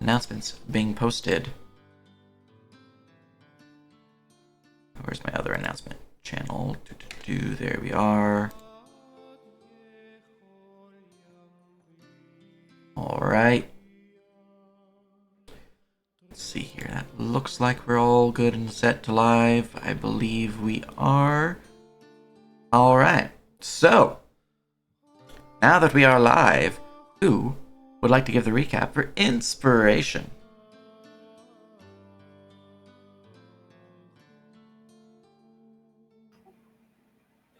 announcements being posted. Where's my other announcement channel? There we are. Alright. Let's see here. That looks like we're all good and set to live. I believe we are. Alright. So, now that we are live, who would like to give the recap for inspiration?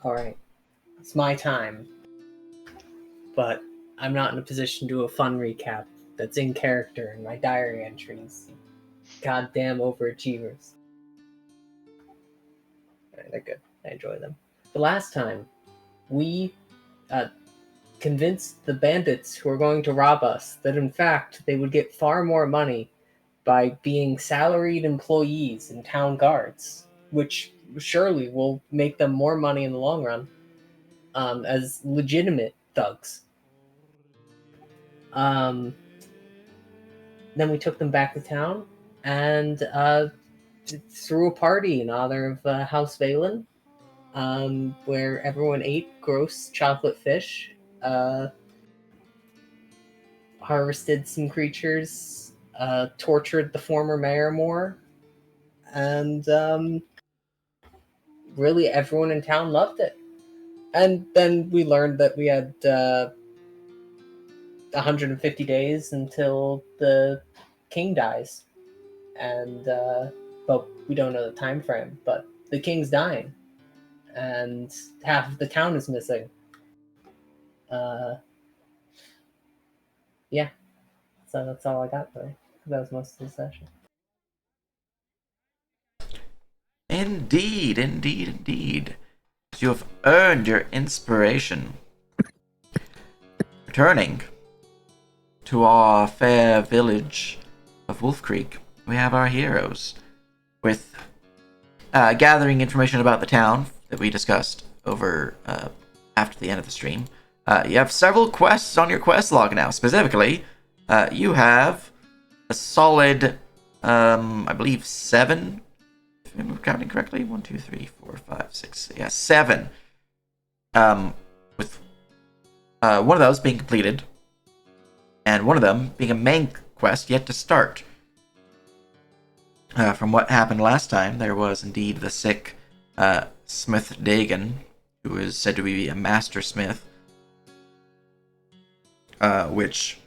Alright. It's my time. But I'm not in a position to do a fun recap that's in character in my diary entries. Goddamn overachievers. Alright, they're good. I enjoy them. The last time, we convinced the bandits who were going to rob us that in fact they would get far more money by being salaried employees and town guards, which surely will make them more money in the long run, as legitimate thugs. Then we took them back to town and threw a party in honor of House Valen, where everyone ate gross chocolate fish, harvested some creatures, tortured the former mayor more, and really everyone in town loved it. And then we learned that we had 150 days until the king dies, and well, we don't know the time frame, but the king's dying, and half of the town is missing. Yeah, so that's all I got though. That was most of the session. Indeed, indeed, indeed. You have earned your inspiration. Returning to our fair village of Wolf Creek, we have our heroes, with gathering information about the town that we discussed over after the end of the stream. You have several quests on your quest log now. Specifically, you have a solid, I believe, 7. If I'm counting correctly, 1, 2, 3, 4, 5, 6. Yeah, 7. With one of those being completed, and one of them being a main quest yet to start. From what happened last time, there was indeed the sick Smith Dagon, who is said to be a master smith, which,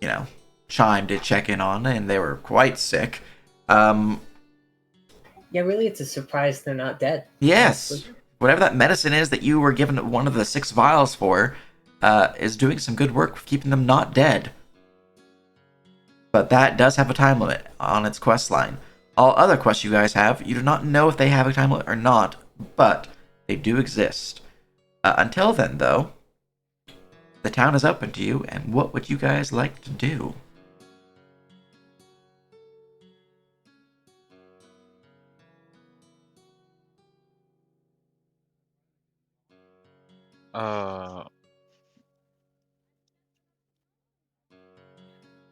you know, Chime did check in on, and they were quite sick. Yeah, really, it's a surprise they're not dead. Yes. Whatever that medicine is that you were given one of the 6 vials for, is doing some good work with keeping them not dead. But that does have a time limit on its quest line. All other quests you guys have, you do not know if they have a time limit or not, but they do exist. Until then, though, the town is open to you, and what would you guys like to do?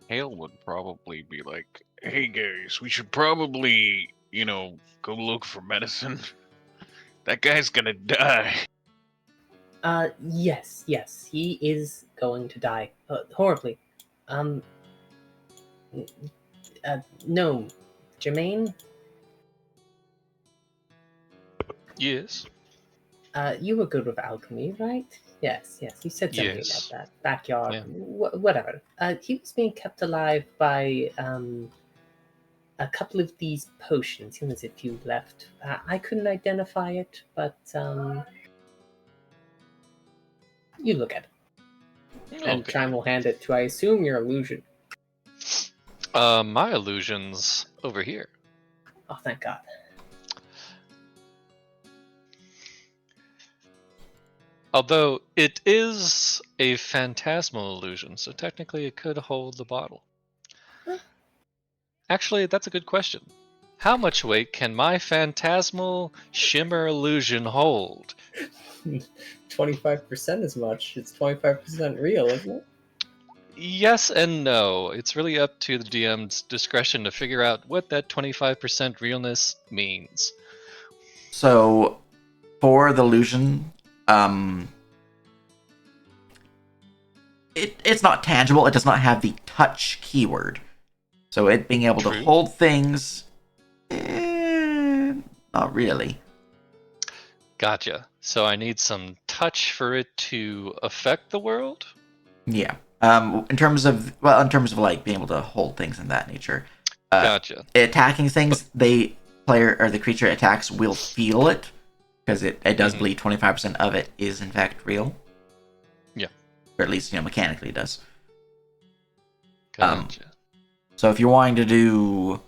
Hale would probably be like, hey guys, we should probably, go look for medicine. That guy's gonna die. Yes, he is going to die. Horribly. No. Jermaine? Yes. You were good with alchemy, right? Yes. You said something Yes. about that. Backyard. Yeah. Whatever. He was being kept alive by a couple of these potions. He has a few left. I couldn't identify it, but you look at it. Okay. And Chime will hand it to, I assume, your illusion. My illusion's over here. Oh, thank God. Although it is a phantasmal illusion, so technically it could hold the bottle. Huh? Actually, that's a good question. How much weight can my phantasmal shimmer illusion hold? 25% as much. It's 25% real, isn't it? Yes and no. It's really up to the DM's discretion to figure out what that 25% realness means. So, for the illusion, it's not tangible. It does not have the touch keyword. So it being able to True. hold things, not really. Gotcha. So I need some touch for it to affect the world? Yeah. In terms of like being able to hold things in that nature. Gotcha. Attacking things, the player or the creature attacks will feel it because it does believe 25% of it is in fact real. Yeah. Or at least mechanically it does. Gotcha. So if you're wanting to do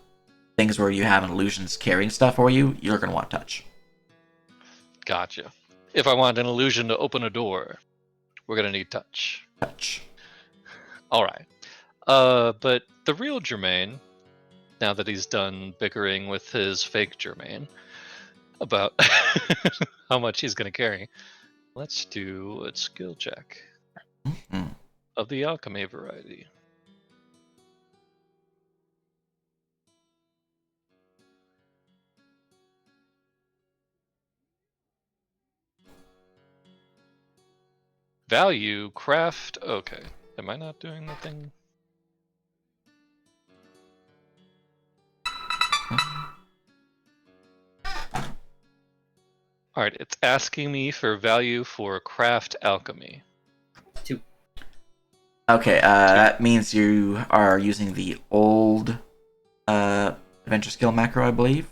things where you have illusions carrying stuff for you, you're gonna want touch. Gotcha. If I want an illusion to open a door, we're gonna need touch. Touch. All right. But the real Jermaine, now that he's done bickering with his fake Jermaine about how much he's gonna carry, let's do a skill check Mm-hmm. of the alchemy variety. Value, craft. Okay. Am I not doing the thing? Alright, it's asking me for value for craft alchemy. 2. Okay, that means you are using the old adventure skill macro, I believe.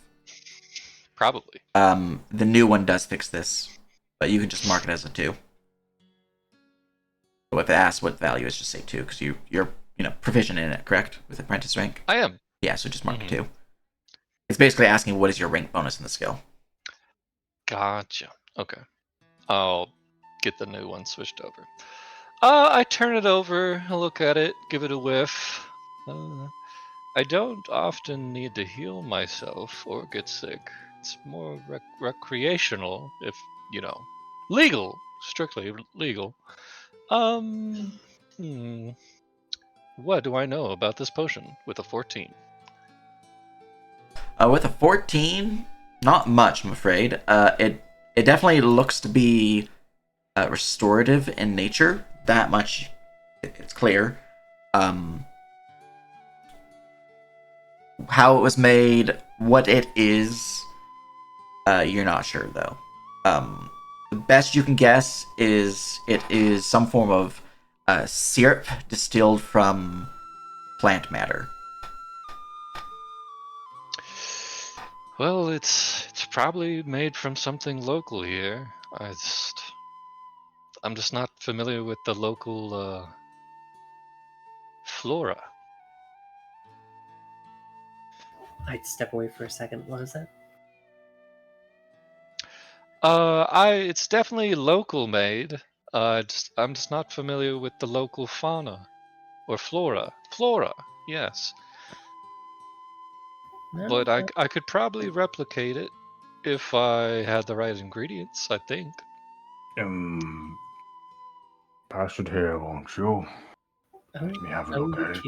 Probably. The new one does fix this, but you can just mark it as a 2. So if it asks what value, it's just say 2 because you're proficient in it, correct? With apprentice rank. I am. Yeah, so just mark 2. It's basically asking what is your rank bonus in the skill. Gotcha. Okay. I'll get the new one switched over. I turn it over, look at it, give it a whiff. I don't often need to heal myself or get sick. It's more recreational, if, legal. Strictly legal. What do I know about this potion with a 14? With a 14, not much, I'm afraid. It definitely looks to be restorative in nature. That much, it's clear. How it was made, what it is, you're not sure though. The best you can guess is it is some form of syrup distilled from plant matter. Well, it's probably made from something local here. I'm just not familiar with the local flora. I'd step away for a second. What is that? It's definitely local made. I'm just not familiar with the local fauna or flora. Flora, yes. But I could probably replicate it if I had the right ingredients, I think. Pass it here, won't you? Oh, Let me have a look at it.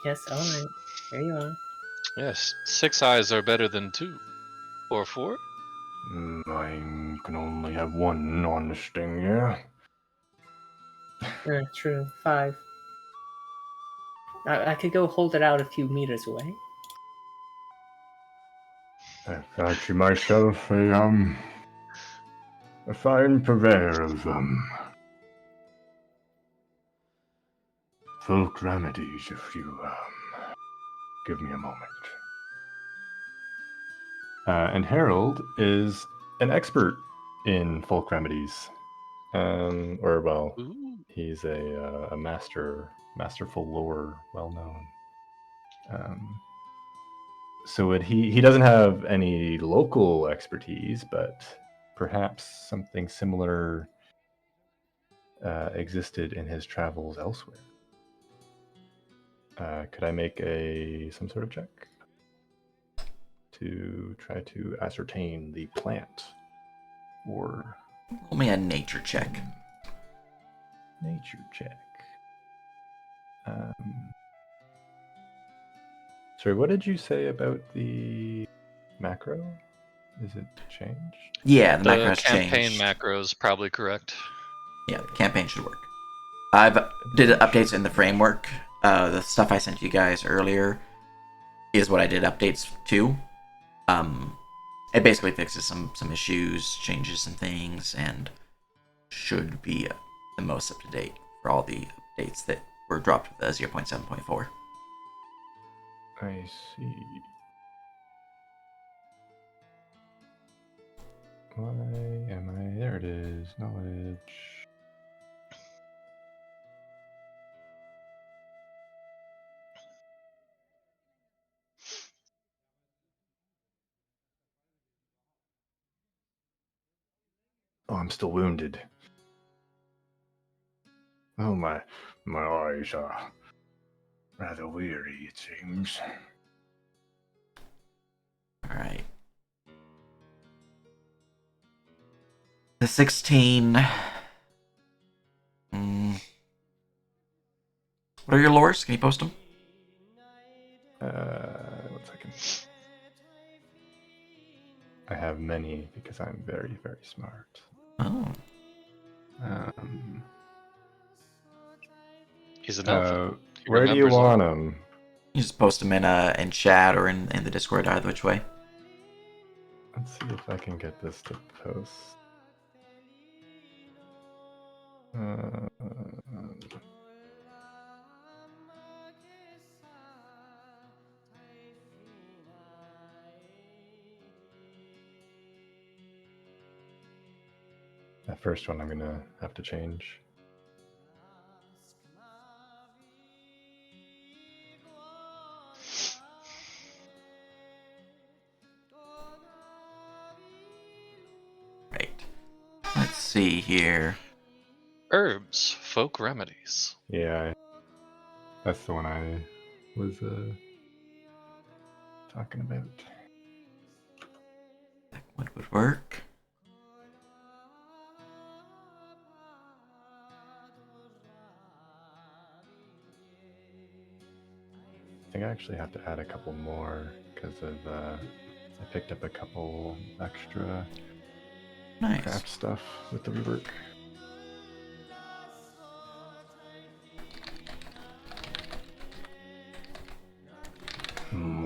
Yes, alright. Here you are. Yes, 6 eyes are better than 2. Or 4? I can only have one on this thing, yeah? True. 5. I could go hold it out a few meters away. I fancy myself a fine purveyor of, folk remedies, if you, give me a moment. And Harold is an expert in folk remedies. Ooh. He's a masterful lore, well known. So he doesn't have any local expertise, but perhaps something similar existed in his travels elsewhere. Could I make some sort of check to try to ascertain the plant or Roll me a nature check. nature check? Sorry, what did you say about the macro? Is it changed? Yeah, the macro The has campaign changed. macro is probably correct. Yeah, the campaign should work. I've did updates in the framework. The stuff I sent you guys earlier is what I did updates to. It basically fixes some issues, changes some things, and should be the most up to date for all the updates that were dropped with the 0.7.4. I see. Why am I? There it is. Knowledge. Oh, I'm still wounded. Oh, my eyes are rather weary, it seems. All right. The 16. What are your lores? Can you post them? 1 second. I have many because I'm very, very smart. Oh. He's an elf. He Where do you remembers all. want them? You just post them in chat or in the Discord, either which way. Let's see if I can get this to post. That first one I'm gonna have to change. Right. Let's see here. Herbs, folk remedies. Yeah, that's the one I was talking about. What would work? I think I actually have to add a couple more because of I picked up a couple extra Nice. craft stuff with the rework.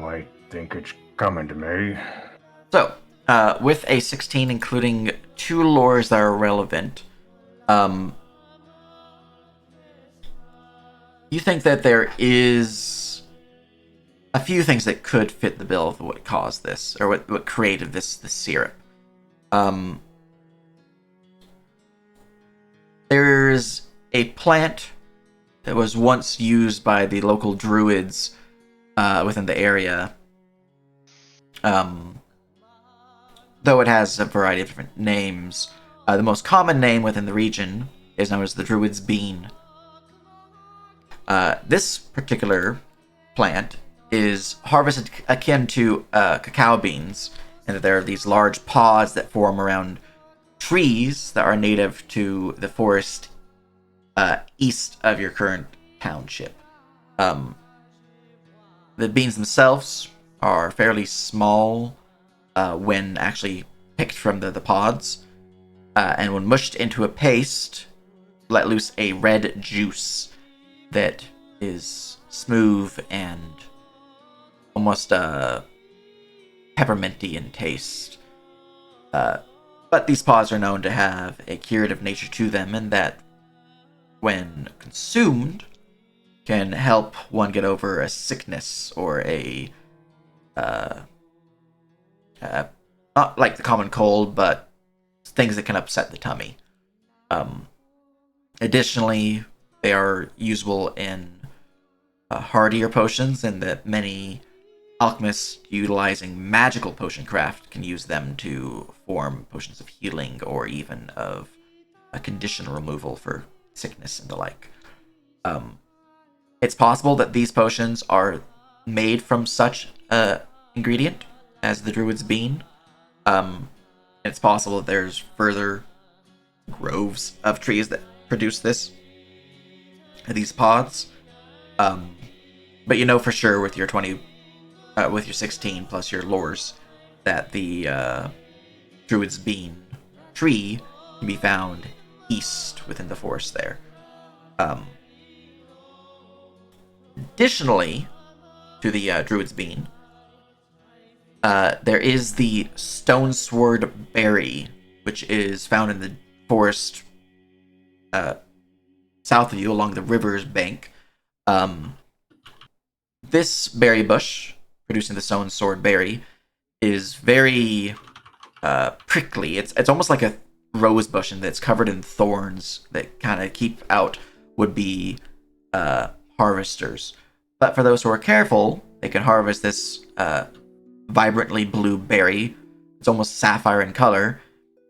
I think it's coming to me. So, with a 16, including 2 lores that are relevant, you think that there is a few things that could fit the bill of what caused this, or what created this syrup. There's a plant that was once used by the local druids within the area. Though it has a variety of different names, the most common name within the region is known as the Druid's Bean. This particular plant is harvested akin to cacao beans, and that there are these large pods that form around trees that are native to the forest east of your current township. The beans themselves are fairly small when actually picked from the pods, and when mushed into a paste, let loose a red juice that is smooth and almost pepperminty in taste. But these pods are known to have a curative nature to them, and that when consumed can help one get over a sickness or a not like the common cold, but things that can upset the tummy. Additionally, they are usable in hardier potions, and that many alchemists utilizing magical potion craft can use them to form potions of healing or even of a condition removal for sickness and the like. It's possible that these potions are made from such a ingredient as the Druid's Bean. It's possible that there's further groves of trees that produce these pods. But you know for sure with your 20, with your 16 plus your lures, that the Druid's Bean tree can be found east within the forest there. Additionally, to the Druid's Bean, there is the Stone Sword Berry, which is found in the forest south of you along the river's bank. This berry bush, producing the Stone Sword Berry, is very prickly. It's almost like a rose bush, and that's covered in thorns that kind of keep out would-be harvesters. But for those who are careful, they can harvest this vibrantly blue berry. It's almost sapphire in color,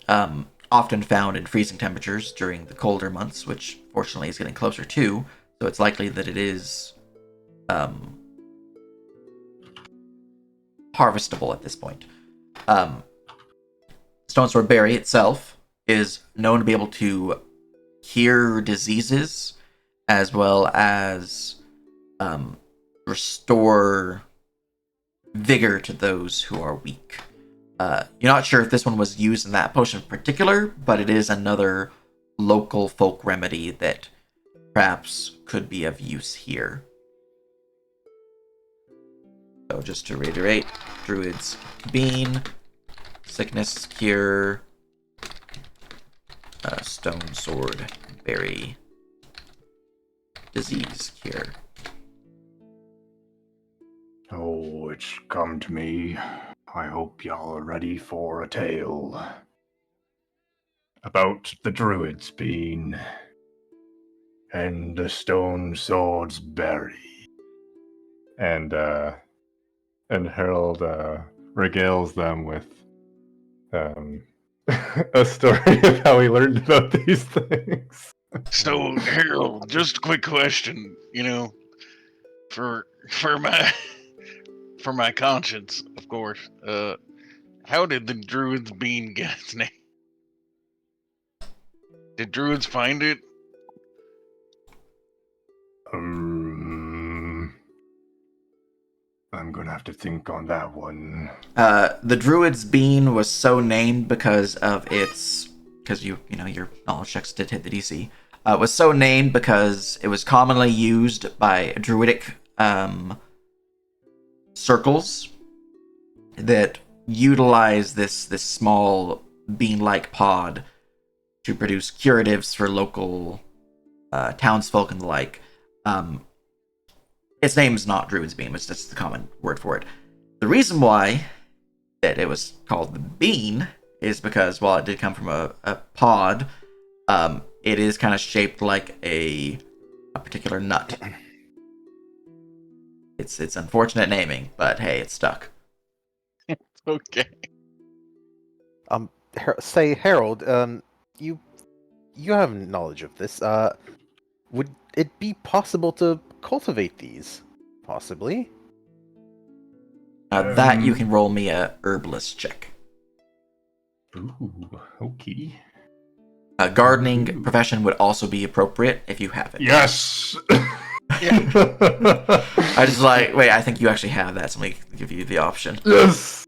often found in freezing temperatures during the colder months, which fortunately is getting closer to, so it's likely that it is harvestable at this point. Stone Sword Berry itself is known to be able to cure diseases as well as restore vigor to those who are weak. You're not sure if this one was used in that potion in particular, but it is another local folk remedy that perhaps could be of use here. So just to reiterate, Druid's Bean, Sickness Cure, Stone Sword Berry, Disease Cure. Oh, it's come to me. I hope y'all are ready for a tale about the Druid's Bean and the Stone Sword's Berry. And Harold regales them with a story of how he learned about these things. So, Harold, just a quick question, for my conscience, of course. How did the Druid's Bean get its name? Did Druids find it? I'm gonna have to think on that one. The Druid's Bean was so named because of its, because your knowledge checks did hit the DC. It was so named because it was commonly used by druidic circles that utilize this small bean-like pod to produce curatives for local townsfolk and the like. Its name is not Druid's Bean, it's just the common word for it. The reason why that it was called the bean is because while it did come from a pod, it is kind of shaped like a particular nut. It's unfortunate naming, but hey, it's stuck. Okay. Say, Harold, you have knowledge of this. Would it be possible to cultivate these? Possibly. That you can roll me a herbalist check. Ooh, okay. Gardening profession would also be appropriate if you have it. Yes! I just wait, I think you actually have that, so let me give you the option. Yes!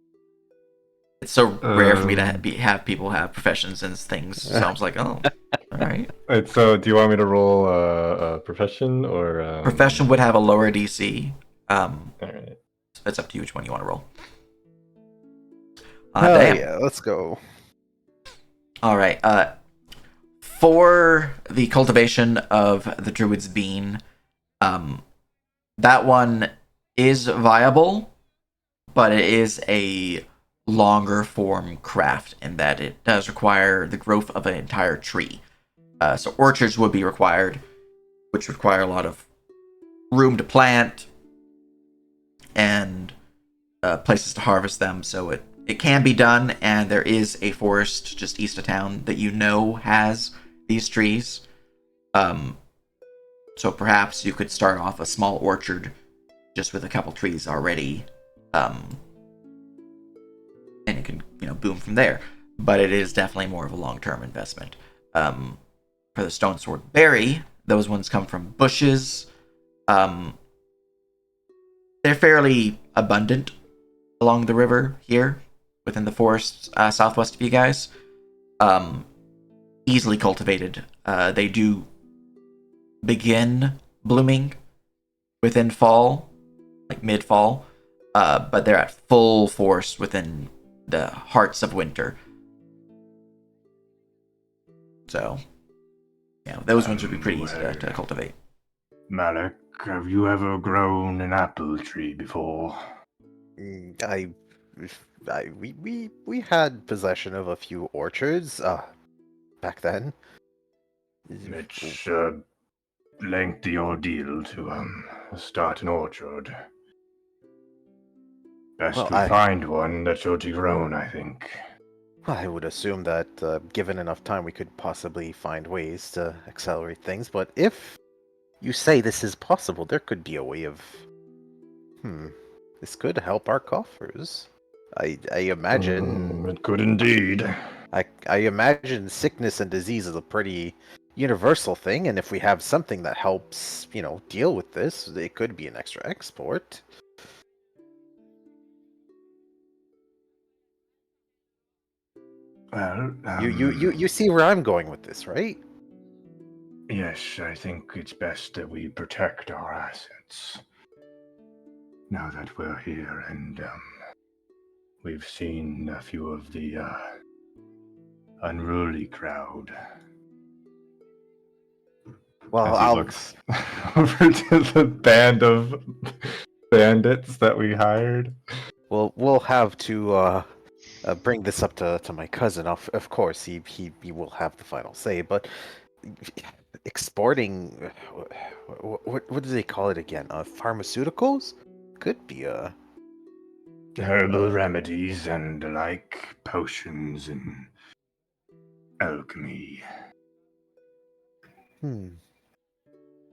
It's so rare for me to have people have professions and things, so I was like, oh, alright. Wait, so do you want me to roll a profession or... Profession would have a lower DC. Alright. It's up to you which one you want to roll. Hell Damn. yeah, let's go. Alright, for the cultivation of the Druid's Bean, that one is viable, but it is a longer form craft in that it does require the growth of an entire tree. So orchards would be required, which require a lot of room to plant and places to harvest them. So it can be done, and there is a forest just east of town that has these trees. So perhaps you could start off a small orchard just with a couple trees already, and it can boom from there. But it is definitely more of a long-term investment. For the Stone Sword Berry, those ones come from bushes. Um, they're fairly abundant along the river here, within the forests southwest of you guys. Um, easily cultivated. They do begin blooming within fall, like mid-fall, but they're at full force within the hearts of winter. So, those ones would be pretty easy to cultivate. Malik, have you ever grown an apple tree before? We had possession of a few orchards back then. It's a lengthy ordeal to start an orchard. Best Well, we find one that's already grown, I think. I would assume that given enough time, we could possibly find ways to accelerate things. But if you say this is possible, there could be a way of. This could help our coffers. I imagine. It could indeed. I imagine sickness and disease is a pretty universal thing, and if we have something that helps, deal with this, it could be an extra export. Well, You see where I'm going with this, right? yes, I think it's best that we protect our assets. Now that we're here and we've seen a few of the unruly crowd. Well, As he looks over to the band of bandits that we hired. we'll have to bring this up to my cousin. Of course, he will have the final say. But exporting, what do they call it again? Pharmaceuticals could be a Herbal remedies and the like, potions and alchemy.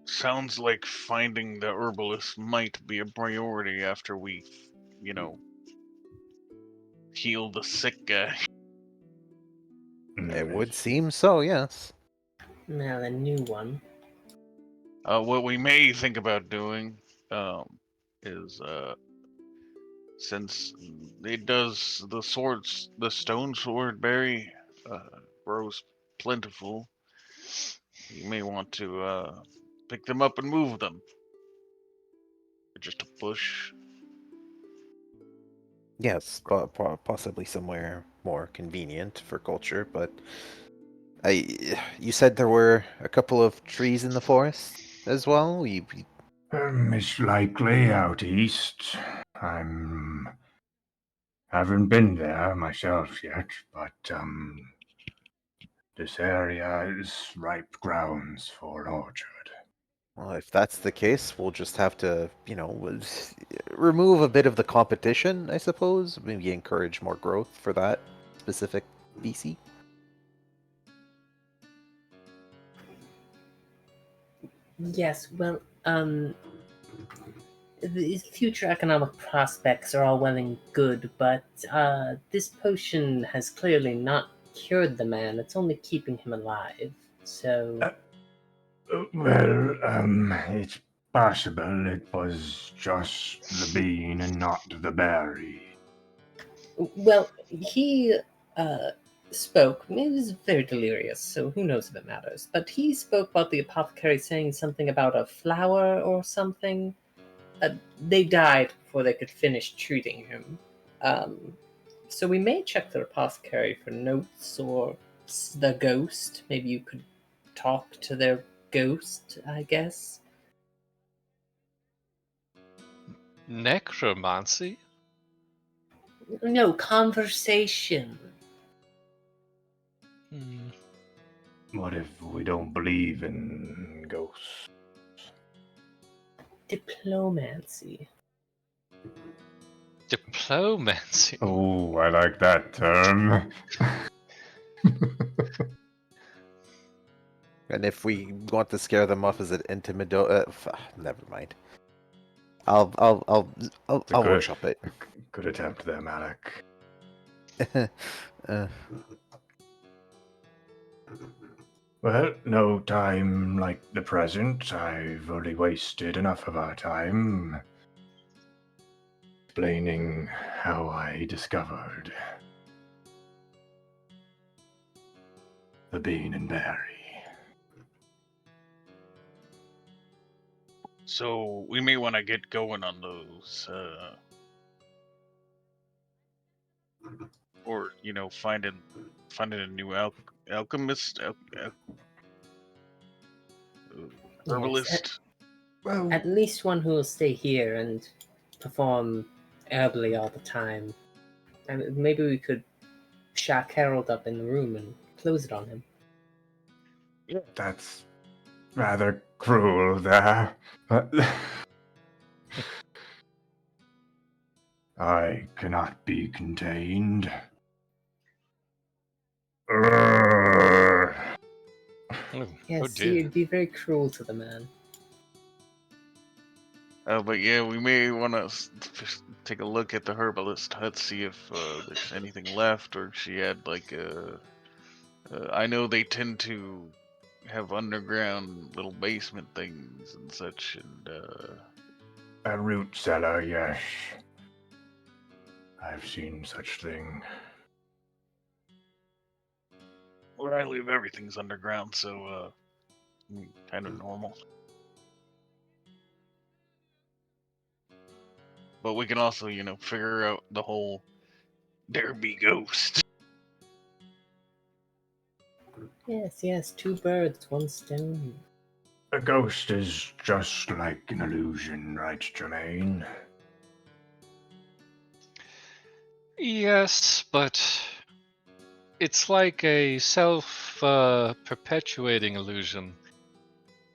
Sounds like finding the herbalist might be a priority after we, heal the sick guy. It would seem so, yes. Now the new one. What we may think about doing is since it does the stone sword berry grows plentiful, you may want to pick them up and move them. Just a bush. Yes, possibly somewhere more convenient for culture, but you said there were a couple of trees in the forest as well? It's likely out east. Haven't been there myself yet, but this area is ripe grounds for an orchard. Well, if that's the case, we'll just have to, remove a bit of the competition, I suppose. Maybe encourage more growth for that specific species. Yes, well, the future economic prospects are all well and good, but this potion has clearly not cured the man. It's only keeping him alive. So, Well, it's possible it was just the bean and not the berry. well, he spoke. He was very delirious, so who knows if it matters. But he spoke about the apothecary saying something about a flower or something. They died before they could finish treating him. So we may check the apothecary for notes or the ghost. Maybe you could talk to their ghost, I guess. Necromancy? No, conversation. What if we don't believe in ghosts? Diplomancy. Diplomancy? Oh, I like that term. And if we want to scare them off, is it never mind. I'll workshop it. Good attempt there, Malik. Well, no time like the present. I've already wasted enough of our time explaining how I discovered the bean and berry. So we may want to get going on those, or finding a new alchemist, Yes, herbalist. Well, at least one who will stay here and perform herbally all the time. And maybe we could shack Harold up in the room and close it on him. That's rather cruel there. I cannot be contained. Urgh. Oh Yes, dear. you'd be very cruel to the man. But yeah, we may want to take a look at the herbalist hut, see if there's anything left, or if she had like a. I know they tend to have underground little basement things and such, and A root cellar, yes. I've seen such thing. where I live, everything's underground, so kind of normal. But we can also, figure out the whole there be ghost. Yes, two birds, one stone. A ghost is just like an illusion, right, Jermaine? Yes, but it's like a self perpetuating illusion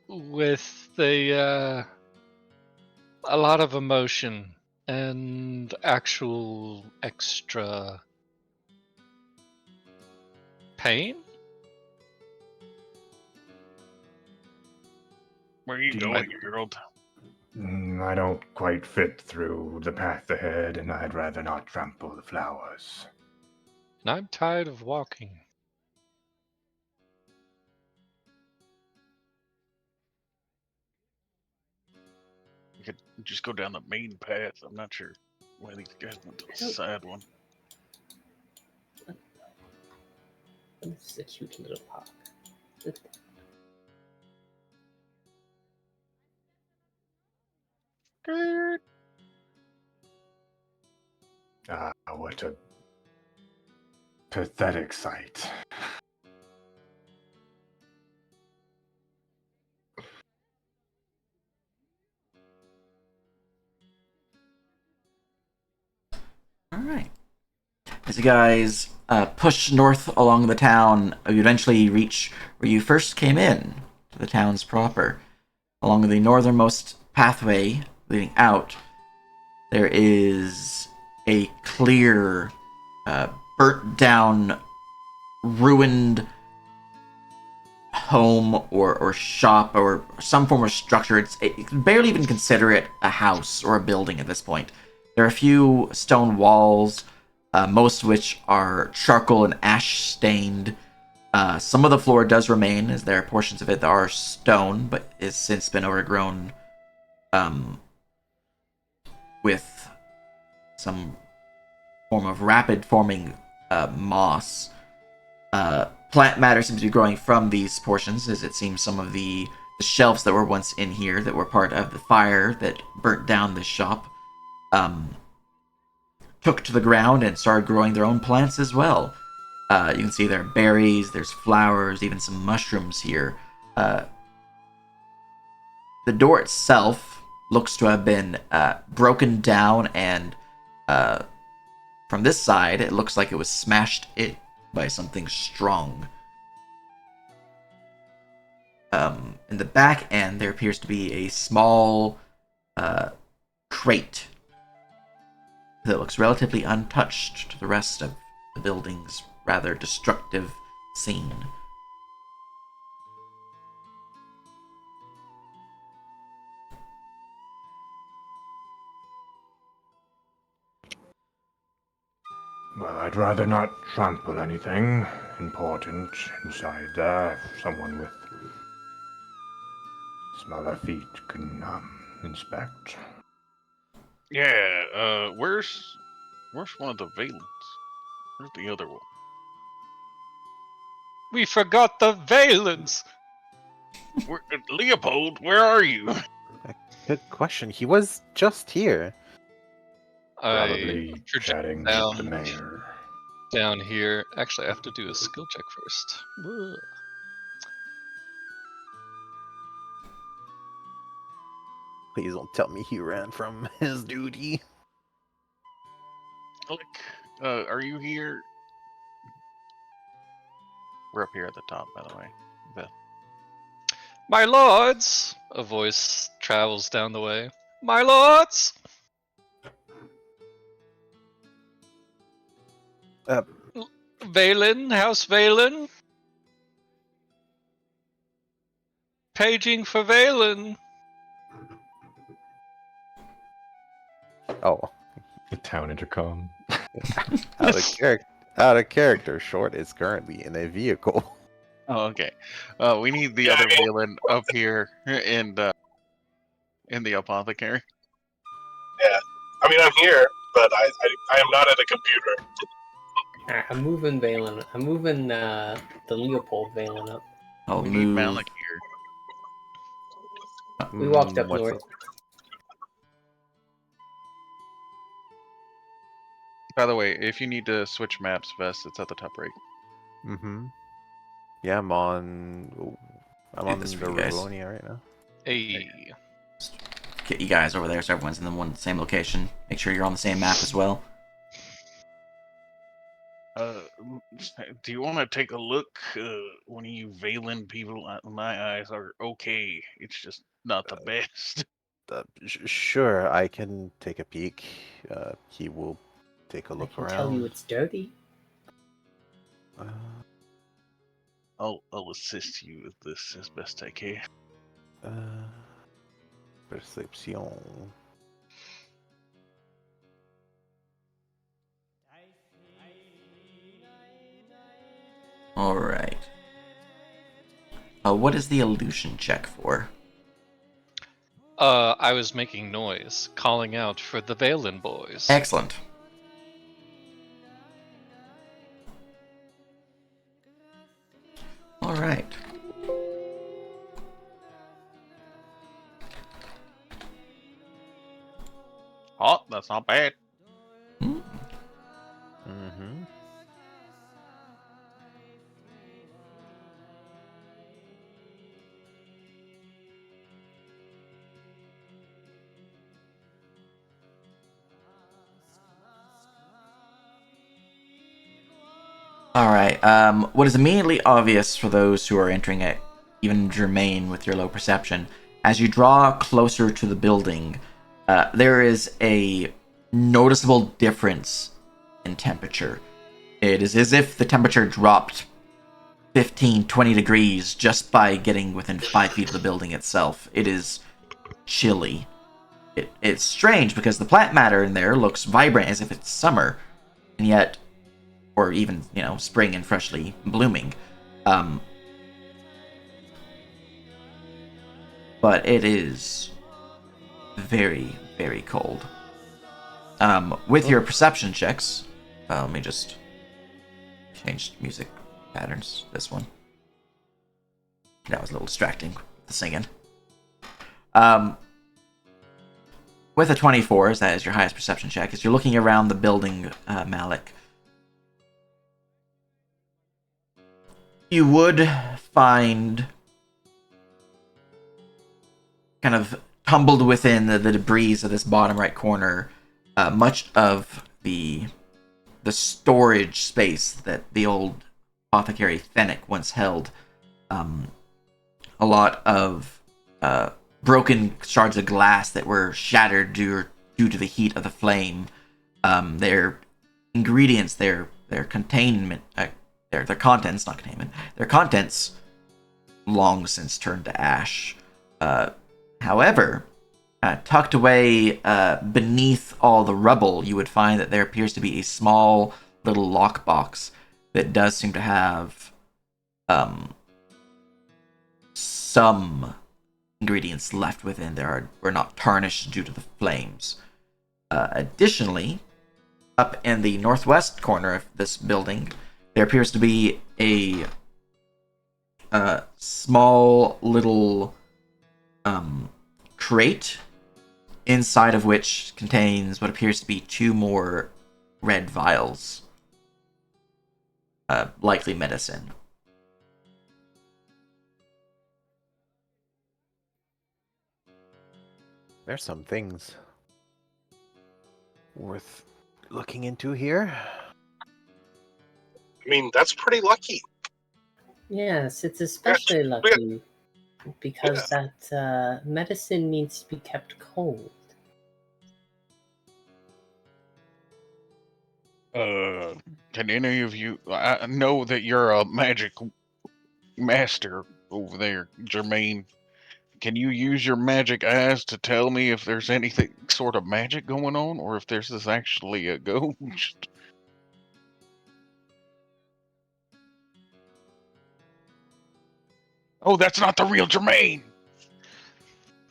with a lot of emotion and actual extra pain. Where are you Do you- going, Harold? I don't quite fit through the path ahead, and I'd rather not trample the flowers. And I'm tired of walking. We could just go down the main path. I'm not sure why these guys went to the side one. This is a cute little park. Ah, what a pathetic sight. all right. As you guys push north along the town, you eventually reach where you first came in to the towns proper. Along the northernmost pathway leading out, there is a clear, burnt down, ruined home or shop or some form of structure. You can barely even consider it a house or a building at this point. There are a few stone walls, most of which are charcoal and ash stained. Some of the floor does remain, as there are portions of it that are stone, but has since been overgrown with some form of rapid forming moss. Plant matter seems to be growing from these portions, as it seems some of the shelves that were once in here that were part of the fire that burnt down this shop took to the ground and started growing their own plants as well. You can see there are berries, there's flowers, even some mushrooms here. The door itself looks to have been broken down, and from this side, it looks like it was smashed in by something strong. In the back end, there appears to be a small crate that looks relatively untouched to the rest of the building's rather destructive scene. Well, I'd rather not trample anything. important inside there. Someone with smaller feet can inspect. Yeah. Where's one of the Valens? Where's the other one? We forgot the Valens! Leopold, where are you? Good question. He was just here. I Probably project chatting with the down, mayor. down here. Actually, I have to do a skill check first. Ugh. Please don't tell me he ran from his duty. Look, are you here? We're up here at the top, by the way. Beth. My lords! A voice travels down the way. My lords! Uh, Valen, House Valen. Paging for Valen. oh, The town intercom. out of character. Short is currently in a vehicle. Oh, okay. We need the other Valen up here in the apothecary. Yeah. I mean, I'm here, but I am not at a computer. Alright, I'm moving Valen. I'm moving the Leopold Valen up. I'll We need move. Malik here. We walked up What's north. up? By the way, if you need to switch maps, Vest, it's at the top right. Mm-hmm. Yeah, I'm on Do the this for you guys. Rivonia right now. Hey. Get you guys over there so everyone's in the same location. Make sure you're on the same map as well. Do you want to take a look? One of you Valen people, my eyes are okay. It's just not the best. Sure, I can take a peek. He will take a I look can around. tell you it's dirty. Uh, I'll assist you with this as best I can. Perception. Alright. What is the illusion check for? I was making noise, calling out for the Valen boys. Excellent. Alright. Oh, that's not bad. Hmm. Mm-hmm. Alright, what is immediately obvious for those who are entering it, even germane with your low perception, as you draw closer to the building, there is a noticeable difference in temperature. It is as if the temperature dropped 15, 20 degrees just by getting within 5 feet of the building itself. It is chilly. It's strange because the plant matter in there looks vibrant as if it's summer, and yet, or even, spring and freshly blooming. But it is very, very cold. With your perception checks, let me just change music patterns. This one. That was a little distracting, the singing. With a 24, as that is your highest perception check, as you're looking around the building, Malik, you would find, kind of tumbled within the debris of this bottom right corner, much of the storage space that the old apothecary Fennec once held. A lot of broken shards of glass that were shattered due to the heat of the flame. Their ingredients, their containment, their contents, not containment, their contents long since turned to ash. However, tucked away beneath all the rubble, you would find that there appears to be a small little lockbox that does seem to have some ingredients left within there were not tarnished due to the flames. Additionally, up in the northwest corner of this building, there appears to be a small little crate, inside of which contains what appears to be 2 more red vials. Likely medicine. There's some things worth looking into here. I mean, that's pretty lucky. Yes, it's especially lucky because that medicine needs to be kept cold. Can any of you? I know that you're a magic master over there, Jermaine. Can you use your magic eyes to tell me if there's anything sort of magic going on, or if this is actually a ghost? Oh, that's not the real Jermaine!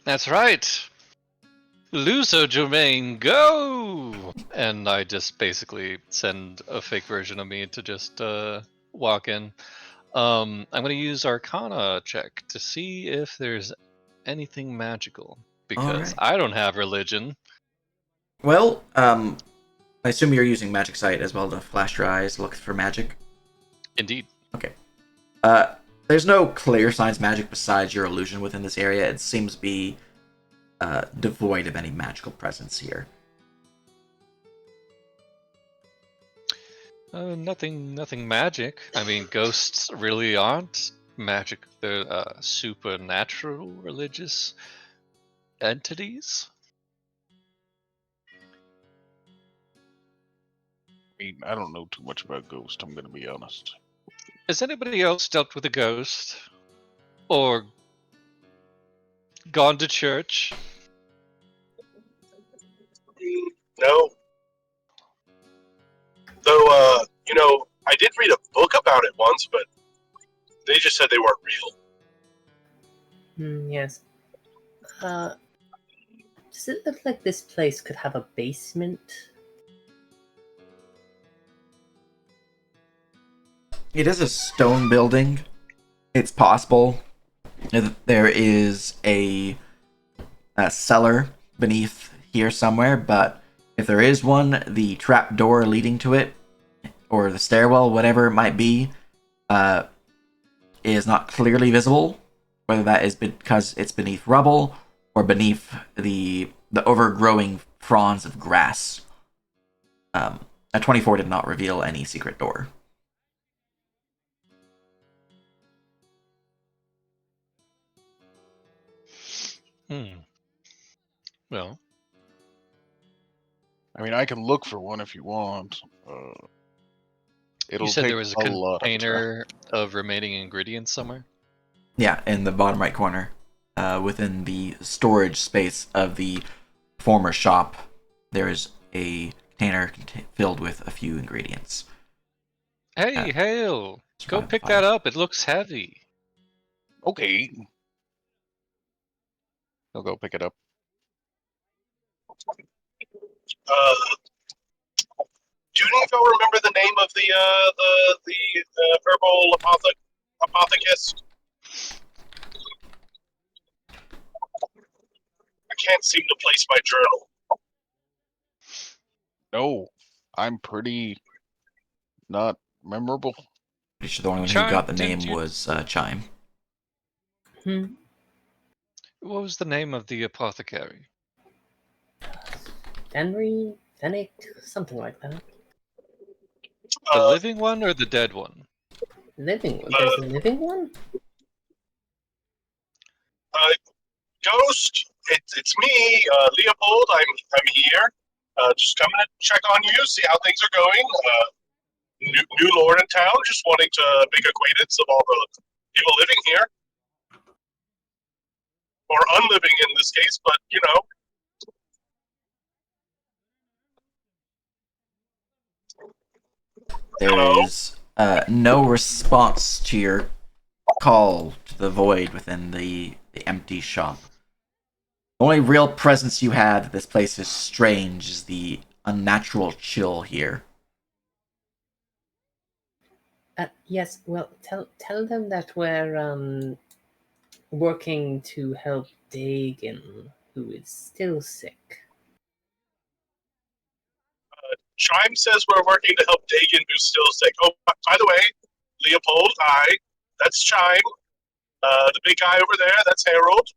That's right. Luso Jermaine, go! And I just basically send a fake version of me to just walk in. I'm going to use Arcana check to see if there's anything magical, because Alright. I don't have religion. Well, I assume you're using magic sight as well to flash your eyes, look for magic. Indeed. Okay. There's no clear signs of magic besides your illusion within this area. It seems to be devoid of any magical presence here. Nothing magic. I mean, ghosts really aren't magic. They're supernatural religious entities. I mean, I don't know too much about ghosts, I'm gonna be honest. Has anybody else dealt with a ghost? Or gone to church? No. Though, I did read a book about it once, but they just said they weren't real. Yes. Does it look like this place could have a basement? It is a stone building. It's possible that there is a cellar beneath here somewhere, but if there is one, the trap door leading to it, or the stairwell, whatever it might be, is not clearly visible. Whether that is because it's beneath rubble or beneath the overgrowing fronds of grass. A 24 did not reveal any secret door. Well, I mean, I can look for one if you want. It'll you said take there was a lot of time. container of remaining ingredients somewhere? Yeah, in the bottom right corner, within the storage space of the former shop, there is a container filled with a few ingredients. Hey, Hale! Go survive pick the fire. that up. It looks heavy. Okay. I'll go pick it up. Do you all remember the name of the herbal apothecist? I can't seem to place my journal. No, I'm pretty not memorable. Pretty sure the only one who Chime, got the didn't name you- was Chime. What was the name of the apothecary? Henry? Fennec? Something like that. The living one or the dead one? Living one? There's a living one? Ghost, it's me, Leopold. I'm here. Just coming to check on you, see how things are going. New lord in town, just wanting to make acquaintance of all the people living here, or unliving in this case. But There Hello? is no response to your call to the void within the empty shop. The only real presence you have that this place is strange is the unnatural chill here. Yes, well, tell them that we're working to help Dagon, who is still sick. Chime says we're working to help Dagon, who's still sick. Oh, by the way, Leopold, hi. That's Chime. The big guy over there, that's Harold.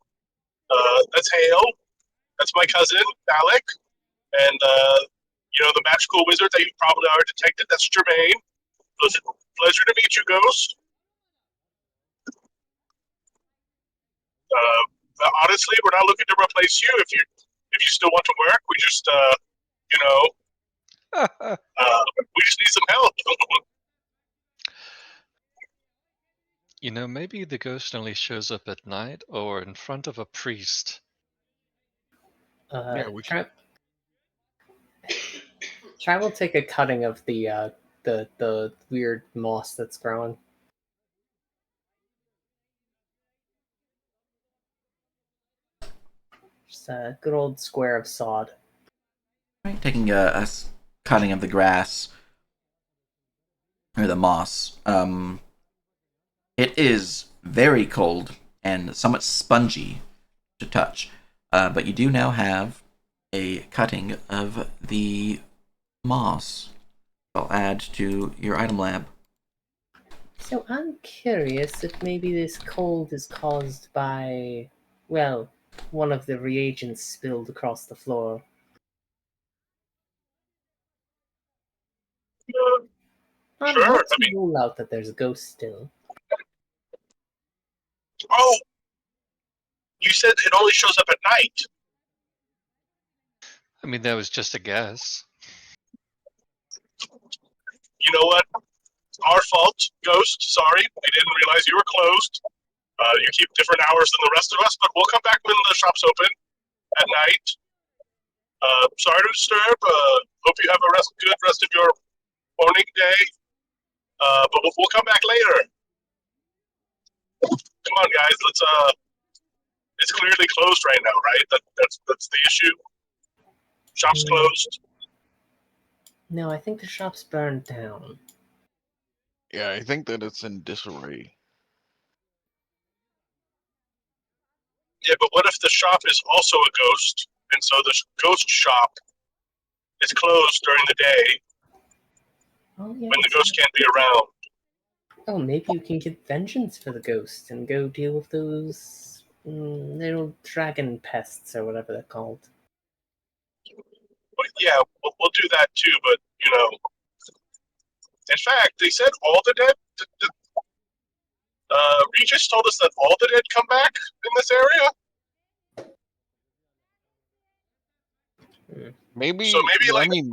That's Hale. That's my cousin, Alec. And, the magical wizard that you probably already detected, that's Jermaine. Pleasure to meet you, Ghost. Honestly, we're not looking to replace you. If you still want to work, we just, we just need some help. Maybe the ghost only shows up at night or in front of a priest. Yeah, we Try will take a cutting of the weird moss that's growing. Just a good old square of sod. Right, taking a cutting of the grass or the moss. It is very cold and somewhat spongy to touch, but you do now have a cutting of the moss. I'll add to your item lab. So I'm curious if maybe this cold is caused by, well, one of the reagents spilled across the floor. Sure. Not to rule out that there's a ghost still. Oh, you said it only shows up at night. I mean, that was just a guess. You know what? Our fault, Ghost. Sorry, we didn't realize you were closed. You keep different hours than the rest of us, but we'll come back when the shop's open at night. Sorry to disturb. Hope you have a good rest of your morning, day. But we'll come back later. Come on, guys. Let's. It's clearly closed right now, right? That's the issue. Shop's closed. No, I think the shop's burned down. Yeah, I think that it's in disarray. Yeah, but what if the shop is also a ghost, and so the ghost shop is closed during the day Oh, yeah, when the ghost can't be around? Oh, maybe you can get vengeance for the ghost and go deal with those little dragon pests or whatever they're called. But yeah, we'll do that too. But in fact, they said all the dead. Regis told us that all the dead come back in this area. Maybe. So maybe I mean,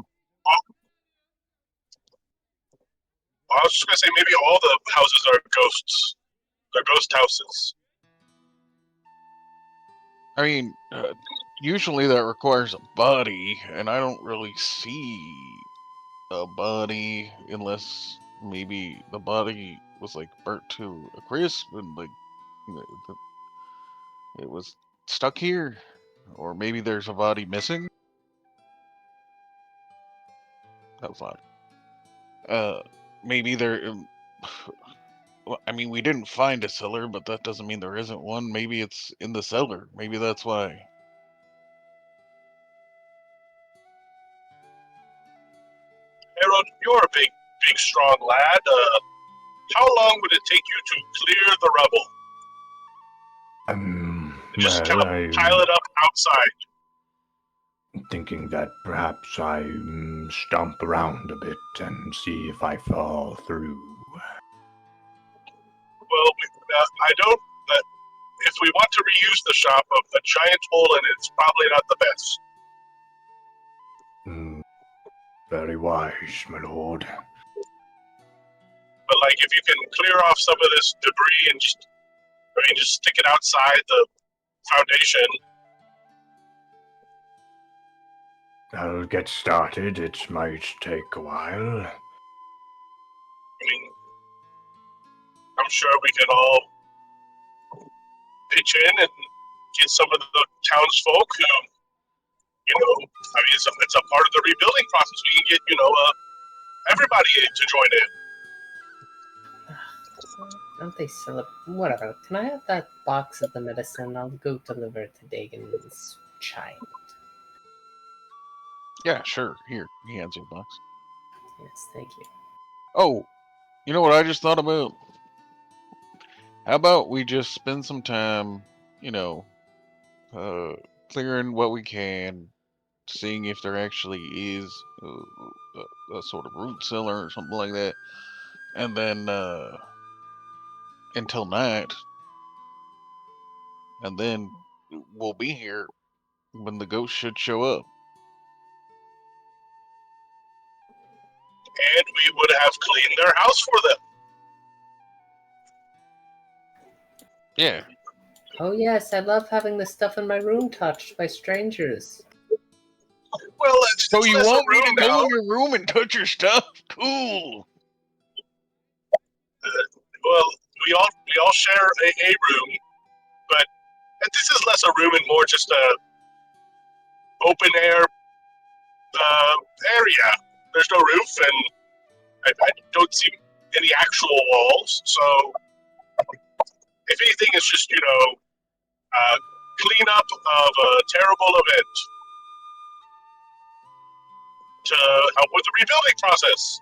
I was just gonna say maybe all the houses are ghosts. They're ghost houses. Usually that requires a body, and I don't really see a body unless maybe the body was like burnt to a crisp and like it was stuck here, or maybe there's a body missing. That was loud. Maybe there. Well, I mean, we didn't find a cellar, but that doesn't mean there isn't one. Maybe it's in the cellar. Maybe that's why. Harold, you're a big, strong lad. How long would it take you to clear the rubble? Just kind of pile it up outside. Thinking that perhaps I stomp around a bit and see if I fall through. Well, I don't. If we want to reuse the shop, a giant hole in it's probably not the best. Very wise, my lord. But like, if you can clear off some of this debris and just stick it outside the foundation. I'll get started. It might take a while. I mean, I'm sure we can all pitch in and get some of the townsfolk who, it's a part of the rebuilding process. We can get, everybody to join in. Don't they celebrate? Whatever. Can I have that box of the medicine? I'll go deliver it to Dagon's child. Yeah, sure. Here, he hands you a box. Yes, thank you. Oh, you know what I just thought about? How about we just spend some time, clearing what we can, seeing if there actually is a sort of root cellar or something like that, and then until night, and then we'll be here when the ghost should show up. And we would have cleaned their house for them. Yeah. Oh yes, I love having the stuff in my room touched by strangers. Well, it's So you less a want me room to go now. in your room and touch your stuff? Cool. Well, we all share a room, but this is less a room and more just a open air area. There's no roof, and I don't see any actual walls. So, if anything, it's just cleanup of a terrible event to help with the rebuilding process.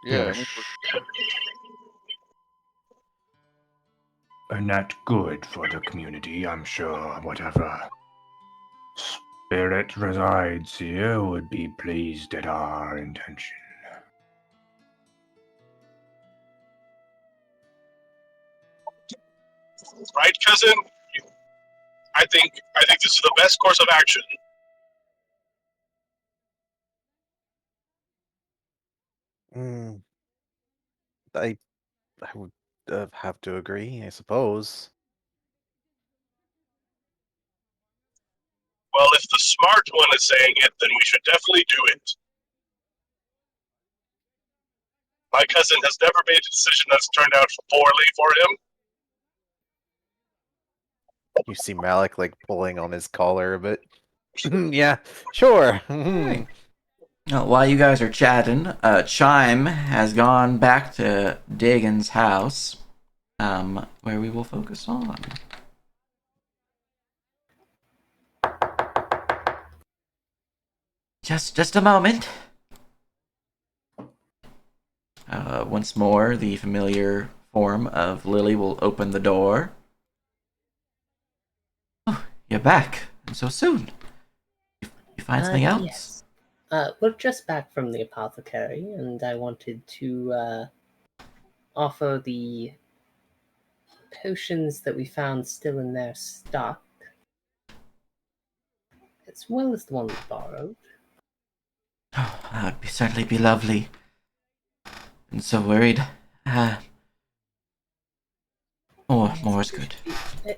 Yeah. Yes. And that's good for the community, I'm sure. Whatever spirit resides here would be pleased at our intention. Right, cousin? I think this is the best course of action. I would have to agree, I suppose. Well, if the smart one is saying it, then we should definitely do it. My cousin has never made a decision that's turned out poorly for him. You see Malik like pulling on his collar a bit. Yeah, sure. Right. While you guys are chatting, Chime has gone back to Dagon's house, where we will focus on. Just a moment. Once more, the familiar form of Lily will open the door. Oh, you're back, and so soon. You find something else? Yes. We're just back from the apothecary, and I wanted to offer the potions that we found still in their stock, as well as the one we borrowed. Oh, that would certainly be lovely. I'm so worried. More is good.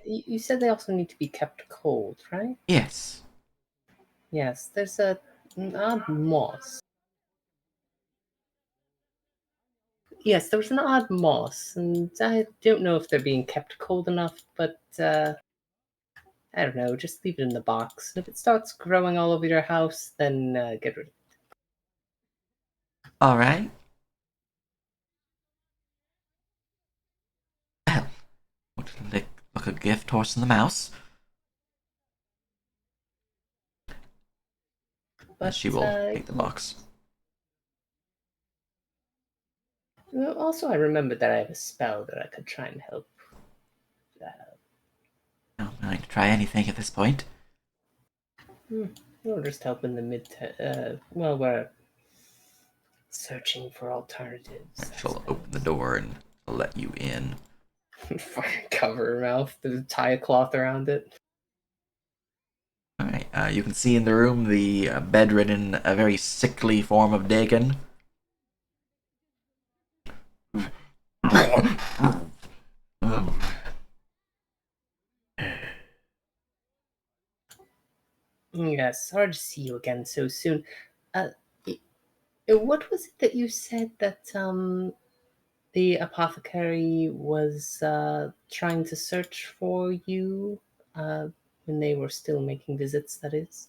You said they also need to be kept cold, right? Yes. Yes, there's an odd moss. Yes, there was an odd moss, and I don't know if they're being kept cold enough, but I don't know, just leave it in the box. And if it starts growing all over your house, then get rid of it. All right. Well, look a gift horse and the mouse. But She will take the box. Also, I remembered that I have a spell that I could try and help. I'm willing to try anything at this point. We'll just help in the well, we're searching for alternatives. She'll open the door and let you in. Cover her mouth, tie a cloth around it. All right. You can see in the room the bedridden, a very sickly form of Dagon. Yes, hard to see you again so soon. What was it that you said that the apothecary was trying to search for you when they were still making visits, that is?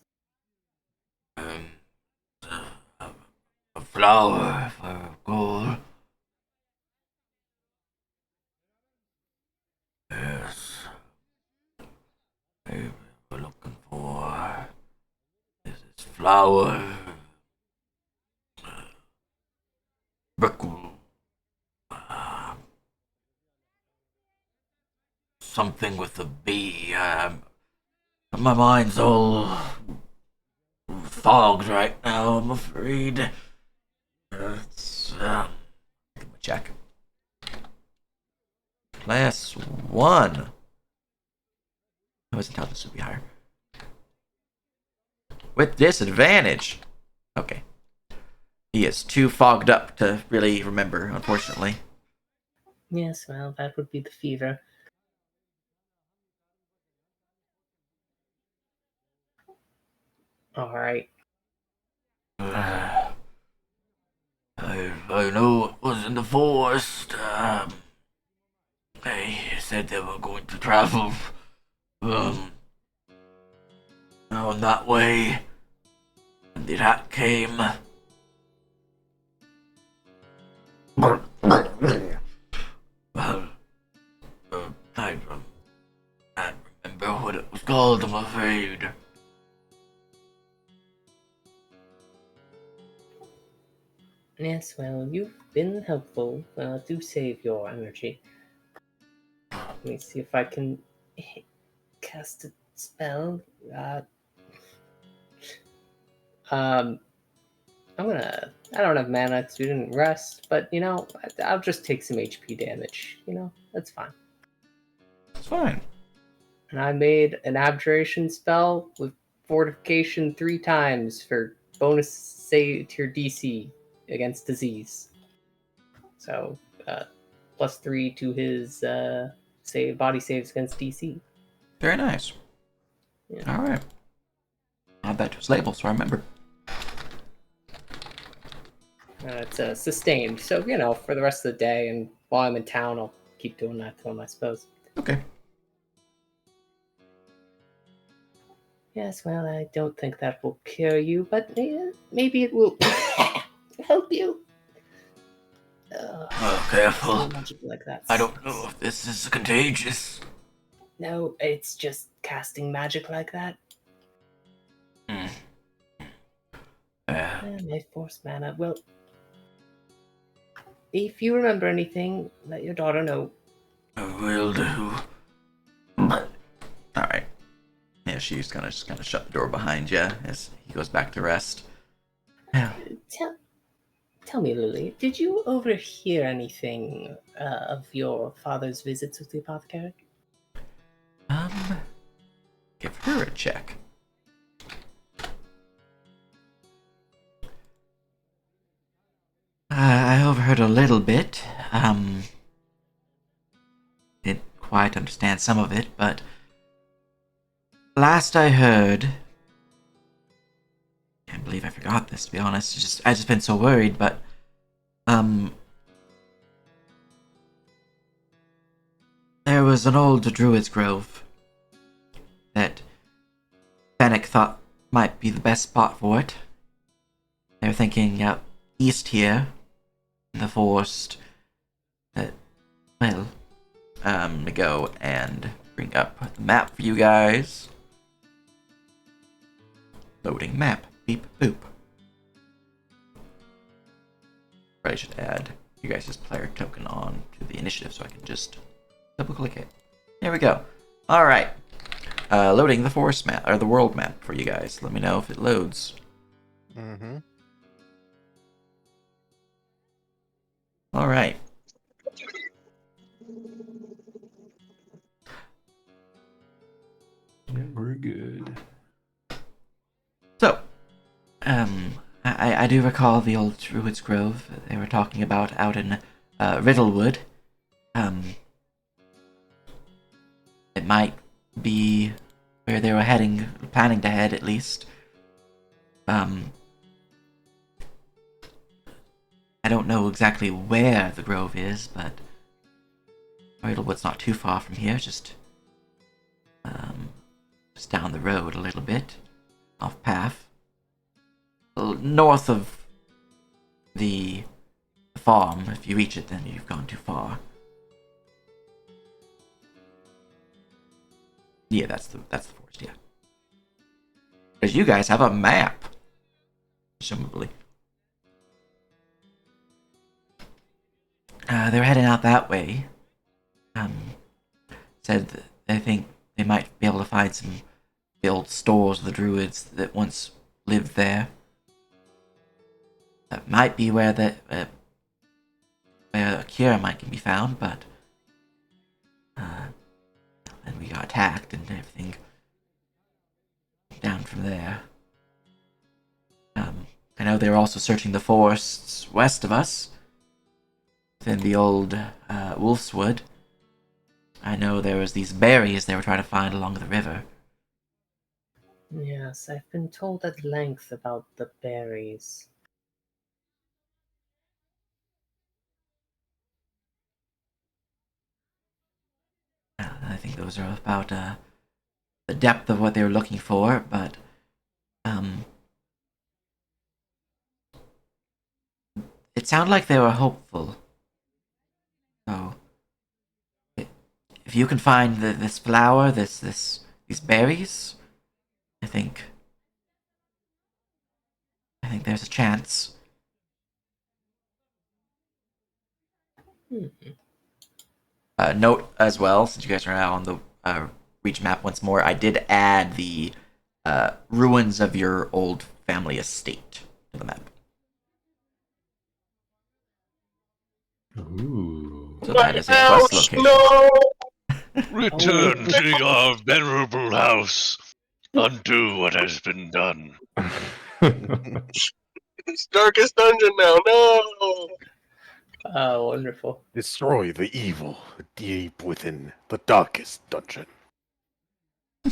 Um, a flower for gold. Yes. They were looking for this flower. Brickle. Something with a B. My mind's all fogged right now, I'm afraid. Let's give him a check. +1. His intelligence would be higher. With disadvantage. Okay. He is too fogged up to really remember, unfortunately. Yes, well, that would be the fever. All right. I know it was in the forest. They said they were going to travel down that way. And the rat came. Well, I can't remember what it was called, I'm afraid. Yes, well, you've been helpful. Do save your energy. Let me see if I can cast a spell. Um, I don't have mana because we didn't rest, but I'll just take some HP damage. That's fine. It's fine. And I made an abjuration spell with fortification 3 times for bonus save to your DC against disease. So +3 to his body saves against DC. Very nice. Yeah. Alright. Add that to his label so I remember. It's sustained. So, for the rest of the day and while I'm in town, I'll keep doing that to him, I suppose. Okay. Yes, well, I don't think that will cure you, but maybe it will help you. Careful. Magic like that. I don't know if this is contagious. No, it's just casting magic like that. My force mana. Well, if you remember anything, let your daughter know. I will do. Alright. Yeah, she's gonna just kind of shut the door behind you as he goes back to rest. Yeah. Tell me, Lily, did you overhear anything of your father's visits with the apothecary? Give her a check. I overheard a little bit. Didn't quite understand some of it, but last I heard, can't believe I forgot this, to be honest. I just been so worried, but there was an old druid's grove that Fennec thought might be the best spot for it. They were thinking out east here, in the forest. To go and bring up the map for you guys. Loading map. Beep boop. Probably should add you guys' player token on to the initiative so I can just double click it. There we go. Alright. Loading the forest map, or the world map for you guys. Let me know if it loads. Mm-hmm. Alright. Yeah, we're good. So, I do recall the old Druid's Grove that they were talking about out in Riddlewood. It might be where they were planning to head at least. I don't know exactly where the grove is, but Riddlewood's not too far from here, just down the road a little bit, off path. North of the farm. If you reach it, then you've gone too far. Yeah, that's the forest, yeah. Because you guys have a map, presumably. They're heading out that way. Said that they think they might be able to find some of the old stores of the druids that once lived there. That might be where where a cure might can be found, but then we got attacked and everything down from there. I know they were also searching the forests west of us, within the old Wolf's Wood. I know there was these berries they were trying to find along the river. Yes, I've been told at length about the berries. I think those are about the depth of what they were looking for, but it sounded like they were hopeful. So, if you can find this flower, these berries, I think there's a chance. Note as well, since you guys are now on the reach map once more, I did add the ruins of your old family estate to the map. Ooh. So that is a Ouch, quest location. no! Return to your venerable house. Undo what has been done. It's darkest dungeon now, no! Oh, wonderful. Destroy the evil deep within the darkest dungeon.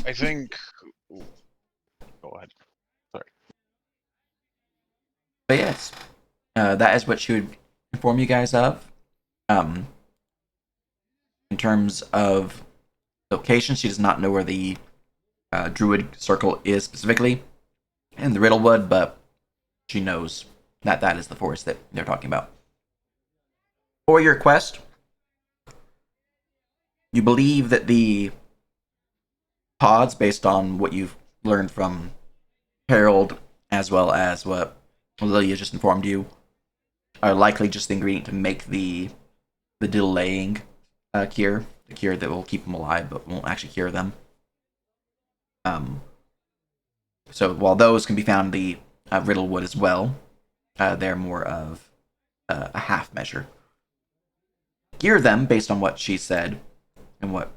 I think. Go ahead. Sorry. But yes, that is what she would inform you guys of. In terms of location, she does not know where the druid circle is specifically in the Riddlewood, but she knows that that is the forest that they're talking about. For your quest, you believe that the pods, based on what you've learned from Harold, as well as what Lilia just informed you, are likely just the ingredient to make the delaying cure, the cure that will keep them alive but won't actually cure them. So while those can be found in the Riddlewood as well, they're more of a half measure. Cure them based on what she said and what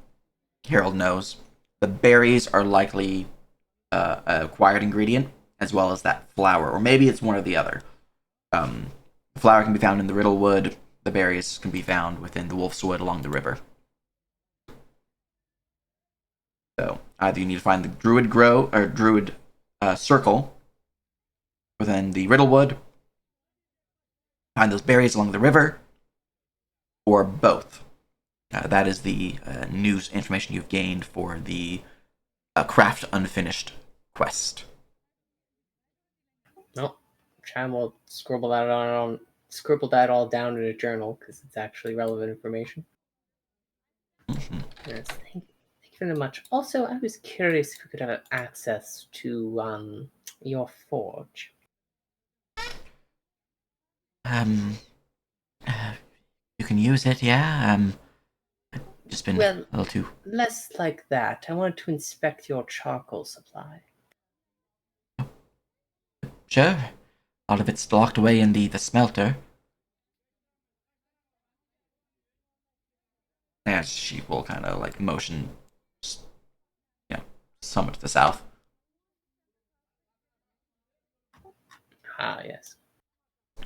Harold knows. The berries are likely a acquired ingredient, as well as that flower, or maybe it's one or the other. The flower can be found in the Riddlewood. The berries can be found within the Wolf's Wood along the river. So either you need to find the Druid circle within the Riddlewood, find those berries along the river, or both. That is the news information you've gained for the Craft Unfinished quest. No, Cham will scribble that all down in a journal because it's actually relevant information. Mm-hmm. Yes, thank you very much. Also, I was curious if you could have access to your forge. You can use it, yeah. Just been Well, a little too. less like that. I wanted to inspect your charcoal supply. Sure. A lot of it's locked away in the smelter. As she will kind of like motion, somewhat to the south. Ah, yes.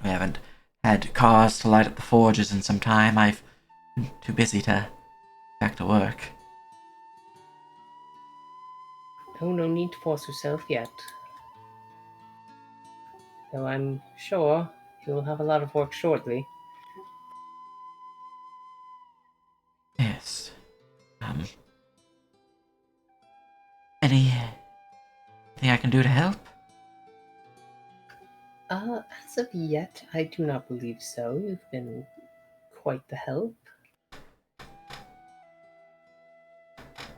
We haven't had cars to light up the forges in some time. I've been too busy to back to work. Oh, no need to force yourself yet. Though I'm sure You'll have a lot of work shortly. Yes. Anything I can do to help? As of yet, I do not believe so. You've been quite the help.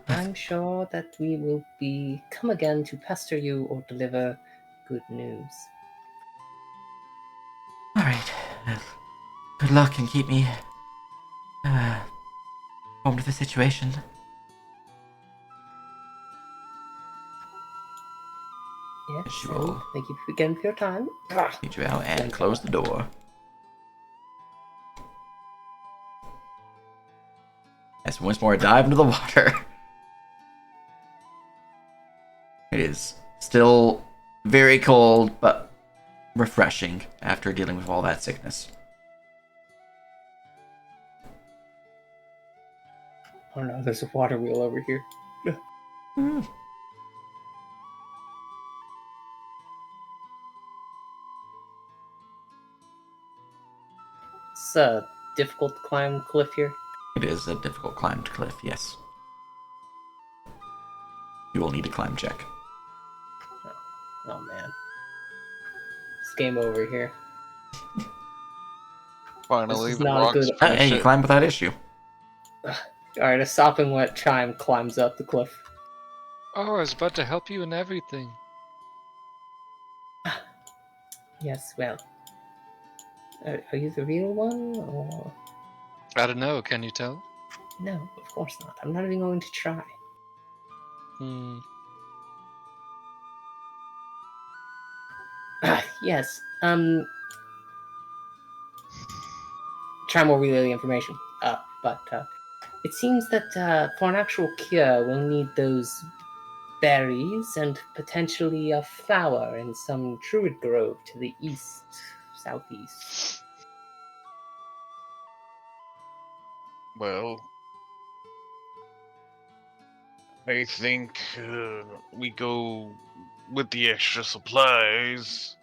I'm sure that we will come again to pester you or deliver good news. All right. Well, good luck and keep me informed of the situation. Yes, She and will thank you again for your time. lead you out and close the door. As once more dive into the water. It is still very cold, but refreshing after dealing with all that sickness. Oh no, there's a water wheel over here. It's a difficult to climb cliff here. It is a difficult climbed cliff, yes. You will need a climb check. Oh man. It's game over here. Finally, This is the not a rocks good- finish Hey, you it. climb without issue. Alright, a sopping wet chime climbs up the cliff. Oh, I was about to help you in everything. Yes, well. Are you the real one? Or... I don't know, can you tell? No, of course not. I'm not even going to try. Hmm. Yes, Chime will relay the information. But it seems that for an actual cure, we'll need those berries and potentially a flower in some druid grove to the east, southeast. Well, I think we go with the extra supplies.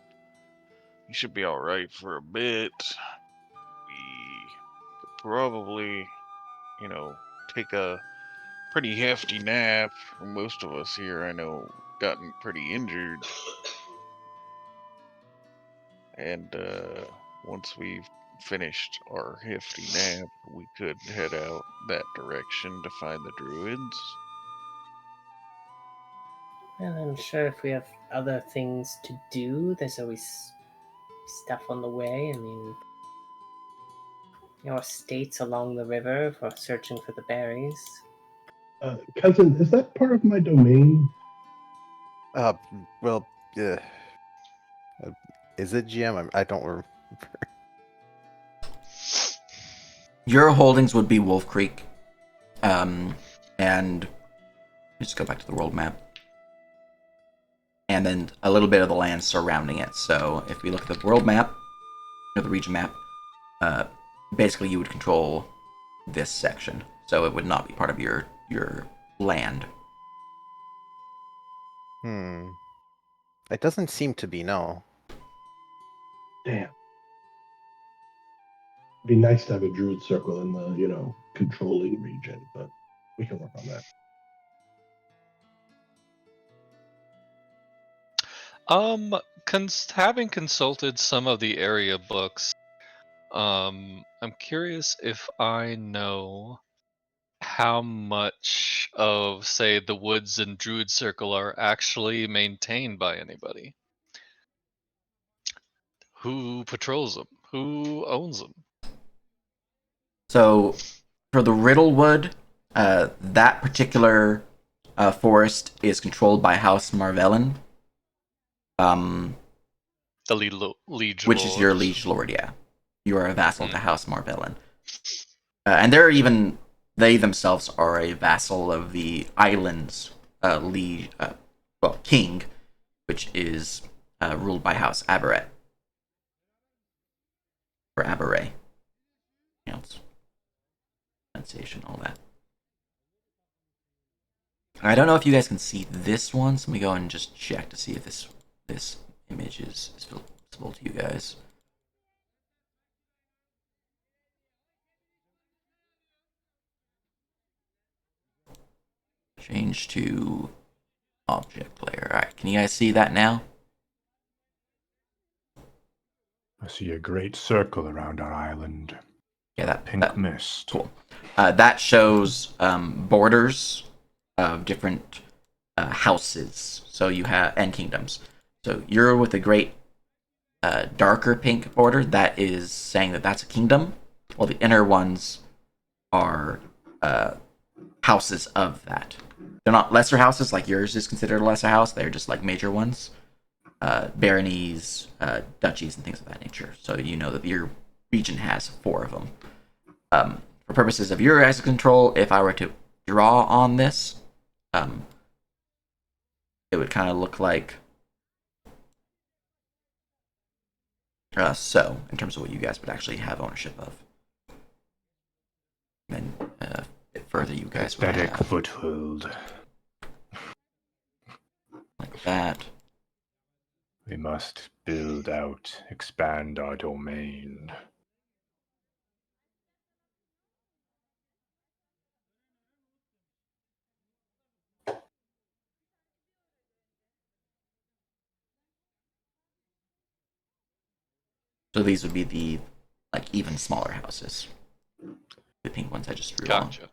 We should be alright for a bit. We could probably, take a pretty hefty nap. Most of us here, I know, gotten pretty injured. And once we've finished our hefty nap, we could head out that direction to find the druids. Well, I'm sure if we have other things to do, there's always stuff on the way. I mean, your estates along the river for searching for the berries. Cousin, is that part of my domain? Well, is it GM? I don't remember. Your holdings would be Wolf Creek. And just go back to the world map. And then a little bit of the land surrounding it. So if we look at the world map, or the region map, basically you would control this section. So it would not be part of your land. It doesn't seem to be, no. Damn. It'd be nice to have a druid circle in the, controlling region, but we can work on that. Having consulted some of the area books, I'm curious if I know how much of, say, the woods and druid circle are actually maintained by anybody. Who patrols them? Who owns them? So for the Riddlewood, that particular forest is controlled by House Marvellin. The liege Which lord. is your liege lord, yeah. You are a vassal to House Marvellin. And they themselves are a vassal of the island's king, which is ruled by House Aberret. Or Aberret. You know, it's pronunciation, all that. I don't know if you guys can see this one, so let me go and just check to see if this image is visible to you guys. Change to object layer. Alright, can you guys see that now? I see a great circle around our island. Yeah, that Pink mist. cool. That shows borders of different houses. So you have and kingdoms. So you're with a great darker pink border. That is saying that that's a kingdom. While the inner ones are houses of that. They're not lesser houses like yours is considered a lesser house. They're just like major ones. Baronies, duchies, and things of that nature. So you know that your region has 4 of them. For purposes of your guys' control, if I were to draw on this, it would kind of look like so, in terms of what you guys would actually have ownership of. And a bit further, you guys would Aesthetic have foothold. like that. We must build out, expand our domain. So these would be the like even smaller houses. The pink ones I just drew on. Gotcha.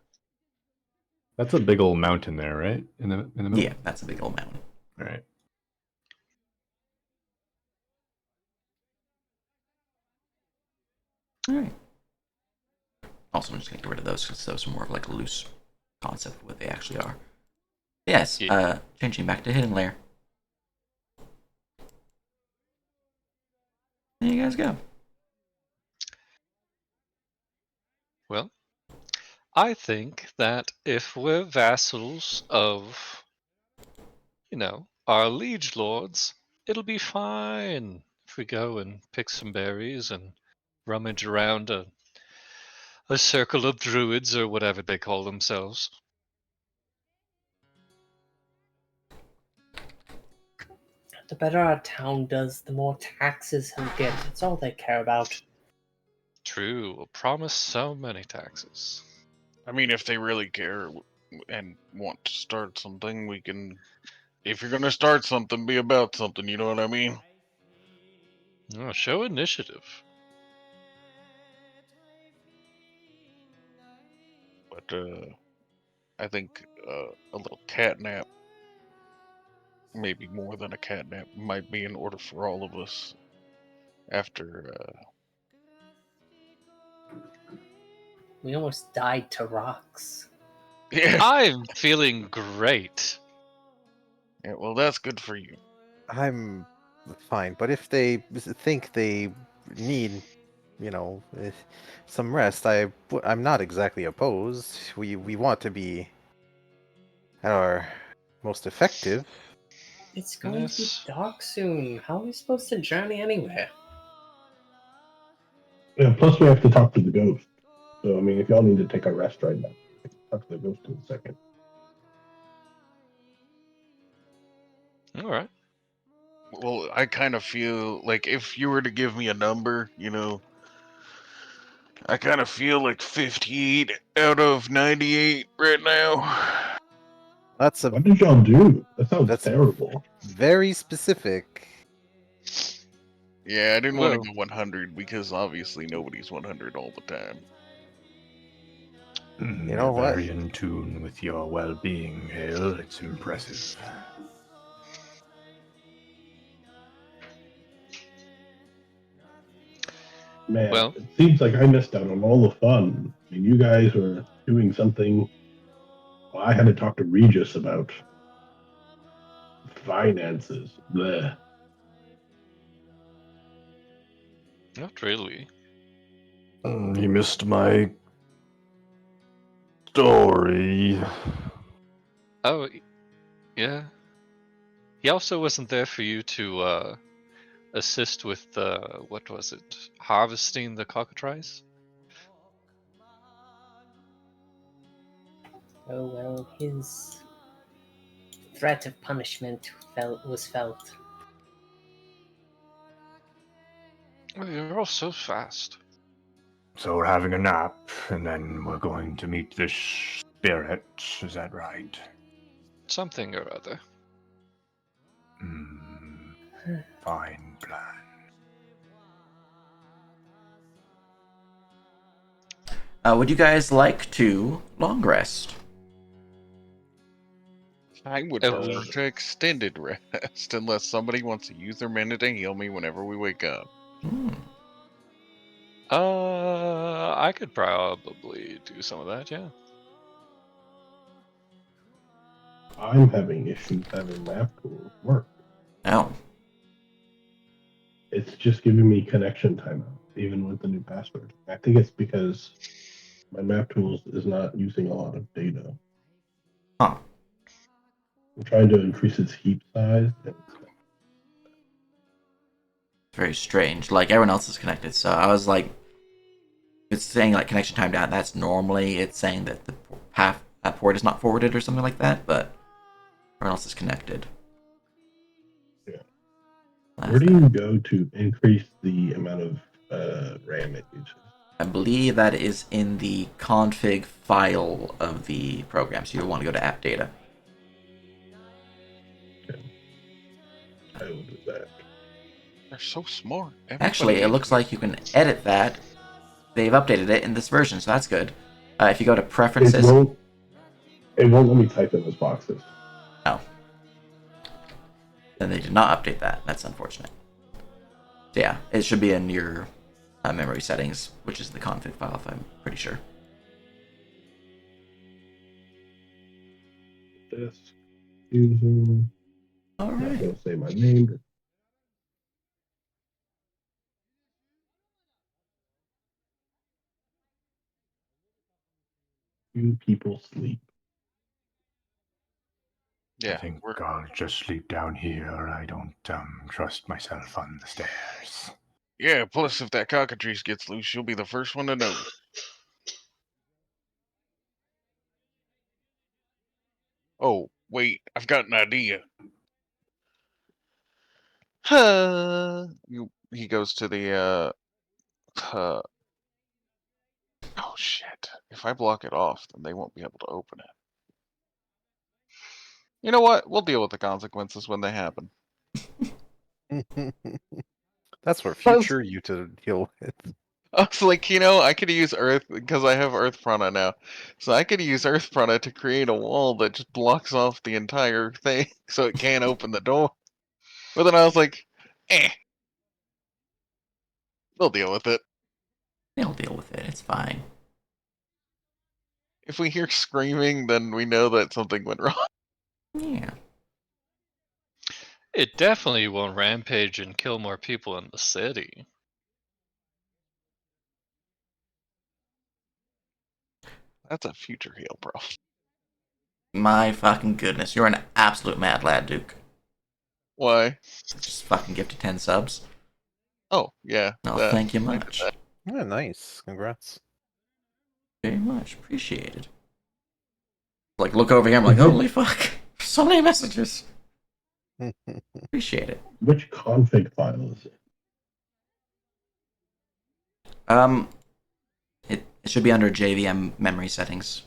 That's a big old mountain there, right? In the middle? Yeah, that's a big old mountain. All right. Alright. Also, I'm just going to get rid of those because those are more of like a loose concept of what they actually are. Yes, Yeah. changing back to hidden layer. There you guys go. Well, I think that if we're vassals of, our liege lords, it'll be fine if we go and pick some berries and rummage around a circle of druids or whatever they call themselves. The better our town does, the more taxes he'll get. It's all they care about. True, we'll promise so many taxes. I mean, if they really care and want to start something, we can. If you're gonna start something, be about something. You know what I mean? Oh, show initiative. But I think a little catnap, maybe more than a catnap, might be in order for all of us. After We almost died to rocks. yeah, I'm feeling great. yeah, well, that's good for you. I'm fine, but if they think they need, some rest, I'm not exactly opposed. We want to be at our most effective. It's going to be Yes. dark soon. How are we supposed to journey anywhere? Yeah, plus we have to talk to the ghost. So I mean, if y'all need to take a rest right now, talk to the ghost in a second. All right. Well, I kind of feel like if you were to give me a number, I kind of feel like 58 out of 98 right now. That's a What did y'all do? That sounds That's- terrible. very specific. Yeah, I didn't want to Well, go 100 because obviously nobody's 100 all the time. You know what? Very in tune with your well-being, Hale. It's impressive. Man, well, it seems like I missed out on all the fun. I mean, you guys were doing something. Well, I had to talk to Regis about finances. Bleh. not really. You missed my story. Oh, yeah. He also wasn't there for you to assist with what was it? Harvesting the cockatrice? Oh well, his threat of punishment was felt. Oh, you're all so fast. So we're having a nap, and then we're going to meet this spirit. Is that right? Something or other. Fine plan. Would you guys like to long rest? I would Oh. prefer to extended rest, unless somebody wants to use their mana to heal me whenever we wake up. Hmm. I could probably do some of that, yeah. I'm having issues having map tools work. Oh, It's just giving me connection timeout, even with the new password. I think it's because my map tools is not using a lot of data. huh. I'm trying to increase its heap size. And Very strange. Like, everyone else is connected, so I was like, it's saying, like, connection time down. That's normally it's saying that the port is not forwarded or something like that, but everyone else is connected. Yeah. That's where do that. you go to increase the amount of RAM it uses? I believe that is in the config file of the program, so you'll want to go to app data. I will do that. They're so smart. Actually, it looks like you can edit that. They've updated it in this version, so that's good. If you go to It preferences, won't let me type in those boxes. oh, then they did not update that. That's unfortunate. So yeah, it should be in your memory settings, which is the config file, if I'm pretty sure. This user. All I'm not right. going to say my name. But few people sleep. Yeah, I think I'll just sleep down here. I don't trust myself on the stairs. yeah. Plus, if that cockatrice gets loose, you'll be the first one to know. Oh, wait, I've got an idea. He goes to the oh shit. If I block it off, then they won't be able to open it. You know what? We'll deal with the consequences when they happen. That's for future you to deal with. I was like, I could use Earth because I have Earth Prana now. So I could use Earth Prana to create a wall that just blocks off the entire thing so it can't open the door. But then I was like, we'll deal with it. They'll deal with it. It's fine. If we hear screaming, then we know that something went wrong. Yeah. It definitely won't rampage and kill more people in the city. That's a future heal, bro. My fucking goodness, you're an absolute mad lad, Duke. Why? Just fucking gifted 10 subs. Oh, yeah. Oh, that. thank you I did much. that. Yeah, nice. Congrats. Very much appreciated. Like, look over here, I'm like, holy fuck. So many messages. Appreciate it. Which config file is it? It should be under JVM memory settings.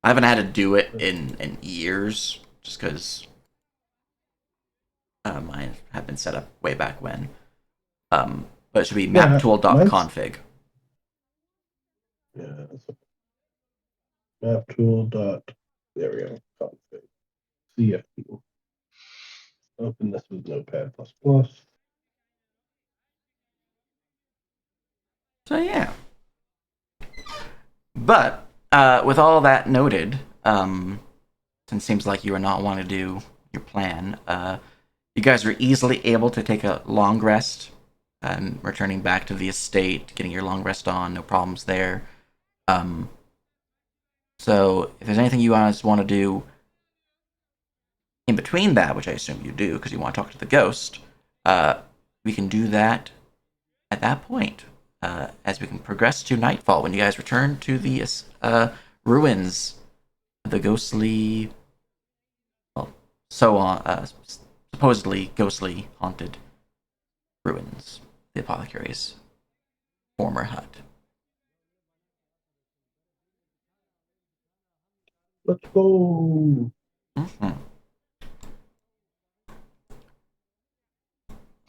I haven't had to do it in years, just because mine have been set up way back when. But it should be Yeah, maptool.config. Yeah. Map tool dot. There we go. Config. CFP. Open this with Notepad++. So yeah. But with all that noted, since it seems like you are not wanting to do your plan, you guys are easily able to take a long rest, returning back to the estate, getting your long rest on, no problems there. So if there's anything you guys want to do in between that, which I assume you do because you want to talk to the ghost, we can do that at that point. As we can progress to nightfall, when you guys return to the ruins, the ghostly, well, so on, supposedly ghostly haunted ruins, the apothecary's former hut. Let's go. Mm-hmm.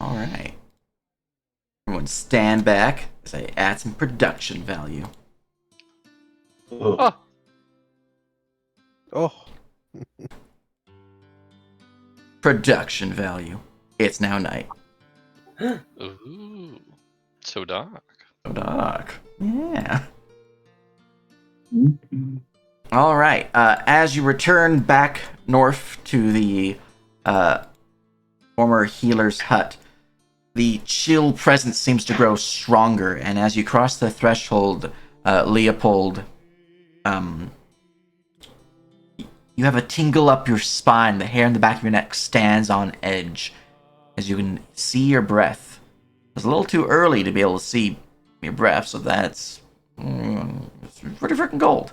All right. Everyone stand back as I add some production value. Ugh. Oh, Oh, Production value. It's now night. ooh, so dark. So dark. Yeah. Mhm. All right. As you return back north to the former healer's hut, the chill presence seems to grow stronger, and as you cross the threshold, Leopold, you have a tingle up your spine. The hair in the back of your neck stands on edge as you can see your breath. It's a little too early to be able to see your breath, so that's it's pretty freaking cold.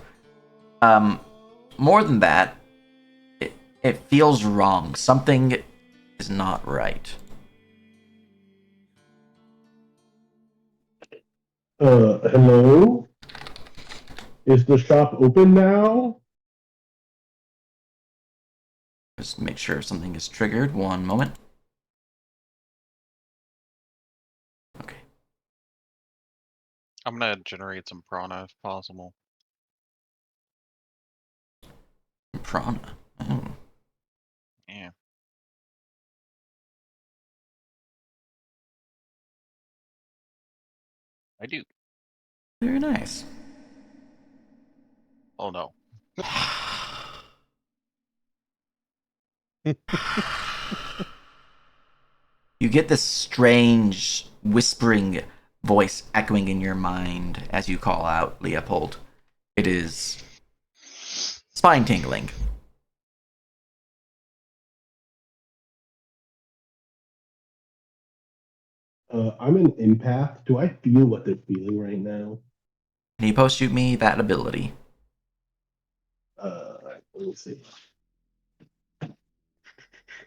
More than that, it feels wrong. Something is not right. Hello? Is the shop open now? Just make sure something is triggered. One moment. Okay. I'm gonna generate some prana if possible. Prana. Oh. Yeah. I do. Very nice. Oh no. You get this strange whispering voice echoing in your mind as you call out Leopold. It is spine tingling. I'm an empath. Do I feel what they're feeling right now? Can you post shoot me that ability? Let me see.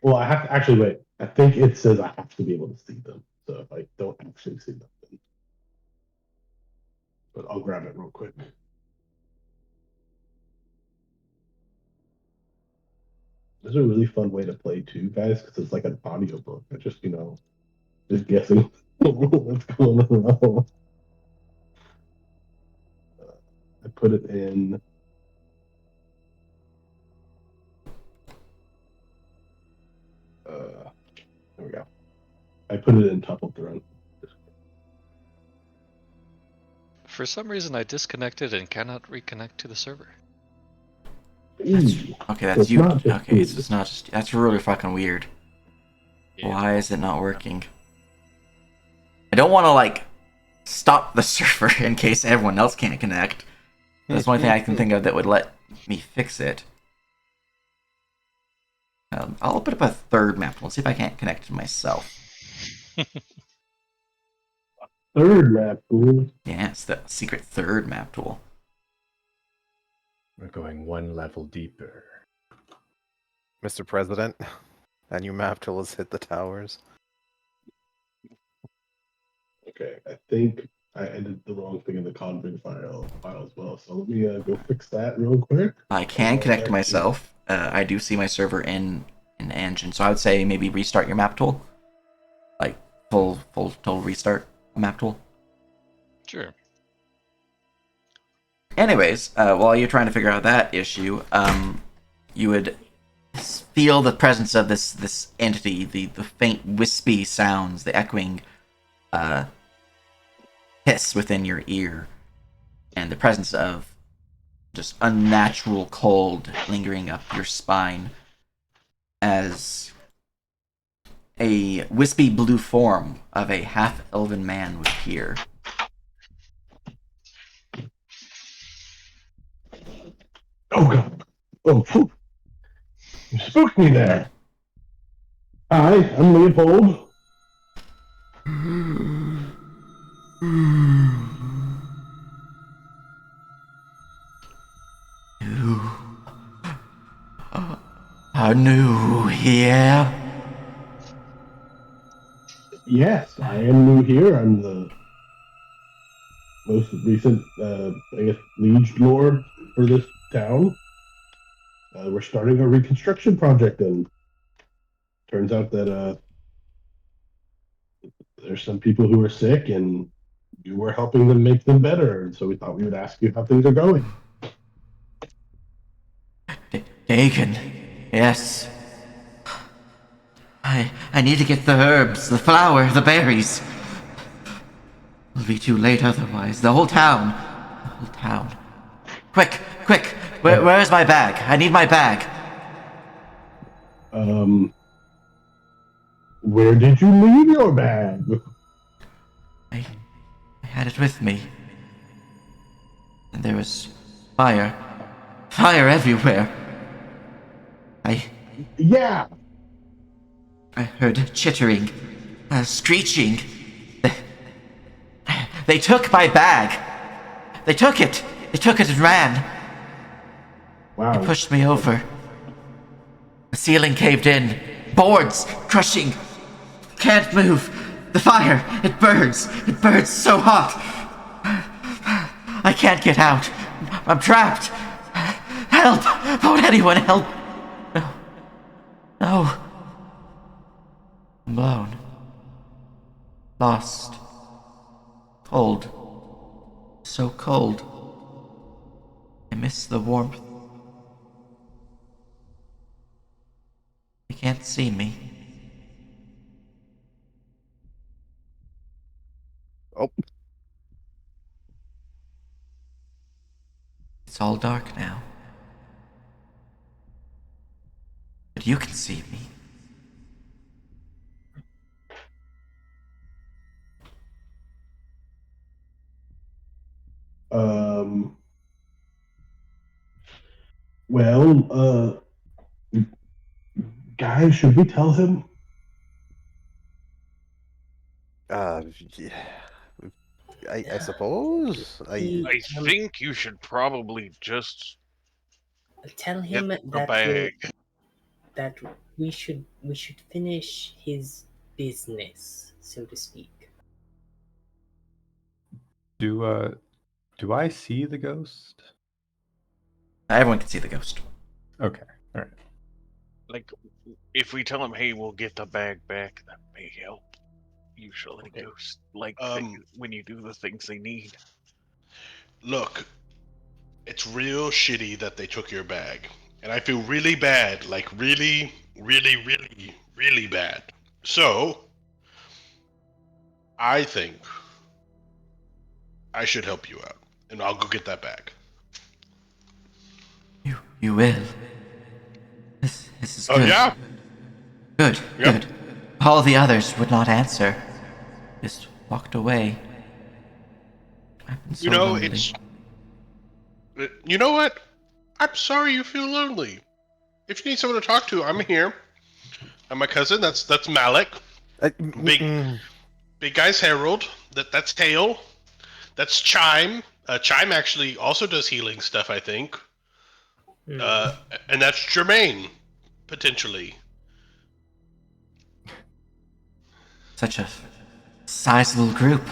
Well, I have to actually wait. I think it says I have to be able to see them. So if I don't actually see them, then... but I'll grab it real quick. This is a really fun way to play too, guys, because it's like an audiobook. I just, just guessing what's going on. I put it in. There we go. I put it in Toppled Throne. For some reason, I disconnected and cannot reconnect to the server. Ooh, Okay, so that's it's you. not just Okay, food. so it's not just. That's really fucking weird. Yeah, Why is it not working? I don't want to, like, stop the server in case everyone else can't connect. That's the only thing I can think of that would let me fix it. I'll open up a third map. We'll see if I can't connect to myself. Third map, food. Yeah, it's the secret third map tool. We're going one level deeper. Mr. President, a new map tool has hit the towers. Okay, I think I edited the wrong thing in the config file as well. So let me go fix that real quick. I can connect to myself. I do see my server in an engine, so I would say maybe restart your map tool. Like full total restart map tool. Sure. Anyways, while you're trying to figure out that issue, you would feel the presence of this entity, the faint wispy sounds, the echoing hiss within your ear, and the presence of just unnatural cold lingering up your spine as a wispy blue form of a half-elven man would appear. Oh god. Oh, phew. You spooked me there. Hi, I'm Leopold. You are new here. Yes, I am new here. I'm the most recent, I guess, liege lord for this town. we're starting a reconstruction project, and turns out that there's some people who are sick, and you were helping them make them better. And so we thought we would ask you how things are going. Dagon. Yes. I need to get the herbs, the flour, the berries. It'll be too late otherwise. The whole town. The whole town. Quick, quick. Where's my bag? I need my bag. Where did you leave your bag? I had it with me. And there was fire. Fire everywhere. Yeah. I heard chittering, screeching. They took my bag. They took it. They took it and ran. Wow. They pushed me over. The ceiling caved in. Boards crushing. Can't move. The fire, it burns. It burns so hot. I can't get out. I'm trapped. Help! Won't anyone help? No. No. I'm blown. Lost. Cold. So cold. I miss the warmth. They can't see me. Oh, It's all dark now. But you can see me. Well, guys, should we tell him? yeah. I suppose. I think you should probably just Tell get him the that bag. that we should finish his business, so to speak. Do I see the ghost? Everyone can see the ghost. Okay, all right. Like, if we tell him, hey, we'll get the bag back, that may help. Usually, Okay. ghosts like when you do the things they need. Look, it's real shitty that they took your bag. And I feel really bad. Like, really, really, really, really bad. So, I think I should help you out. And I'll go get that bag. You will. This is Oh, good. yeah? Good, Yep. good. All the others would not answer. Just walked away. I've been so You know, lonely. You know what? I'm sorry you feel lonely. If you need someone to talk to, I'm here. And my cousin, that's Malik. Big guy's Harold. That's Hale. That's Chime. Chime actually also does healing stuff, I think. And that's Jermaine, potentially. Such a sizable group.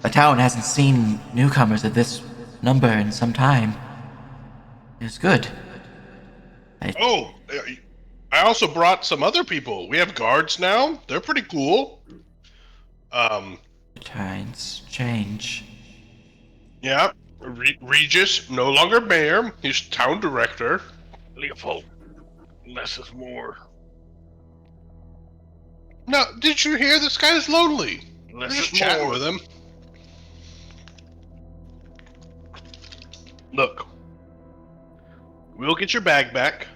The town hasn't seen newcomers of this number in some time. It's good. Oh, I also brought some other people. We have guards now. They're pretty cool. Times change. Yeah. Regis, no longer mayor. He's town director. Leopold, less is more. No, did you hear? This guy's lonely. Less We're just is chatting more. with him. Look, we'll get your bag back.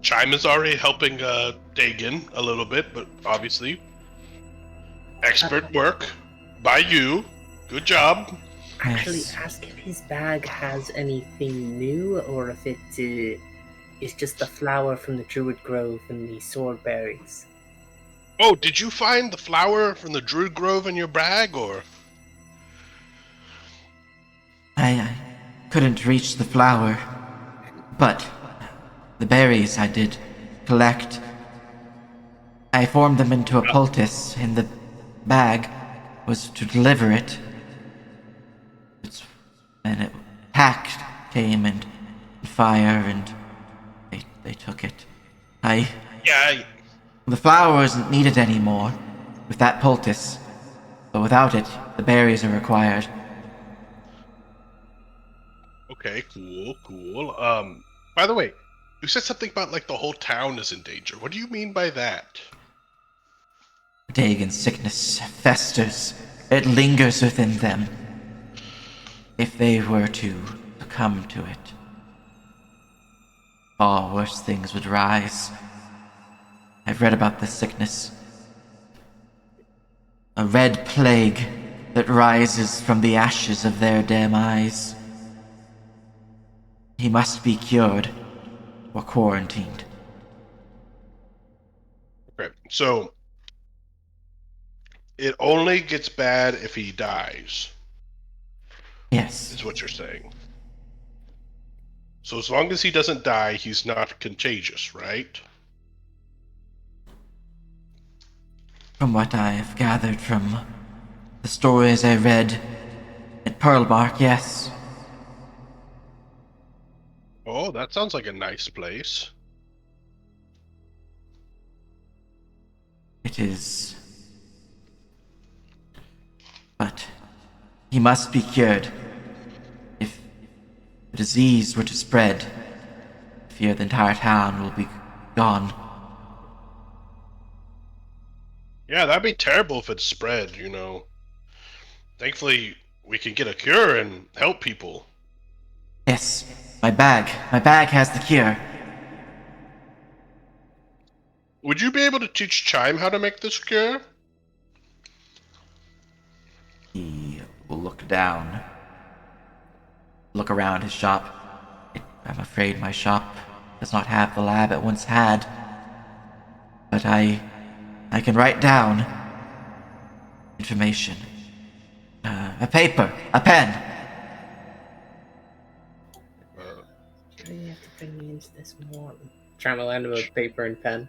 Chime is already helping Dagon a little bit, but obviously expert work by you. Good job. Actually, Yes. ask if his bag has anything new, or if it is just the flower from the Druid Grove and the sword berries. Oh, did you find the flower from the Druid Grove in your bag, or? I couldn't reach the flower, but the berries I did collect. I formed them into a poultice in the bag, was to deliver it. And pack came and fire and They took it. Yeah, The flour isn't needed anymore with that poultice. But without it, the berries are required. okay, cool. By the way, you said something about like the whole town is in danger. What do you mean by that? Dagon's sickness festers. It lingers within them. If they were to succumb to it, far worse things would rise. I've read about this sickness. A red plague that rises from the ashes of their demise. He must be cured or quarantined. Okay, so it only gets bad if he dies, Yes, is what you're saying. So as long as he doesn't die, he's not contagious, right? from what I have gathered from the stories I read at Pearlbark, yes. Oh, that sounds like a nice place. It is. But he must be cured. If the disease were to spread, I fear the entire town will be gone. Yeah, that'd be terrible if it spread, you know. Thankfully, we can get a cure and help people. Yes, my bag. My bag has the cure. Would you be able to teach Chime how to make this cure? He will look down. Look around his shop. I'm afraid my shop does not have the lab it once had. But I can write down information. A paper, a pen. Why do you have to bring me into this morning? Trying to land him a paper and pen.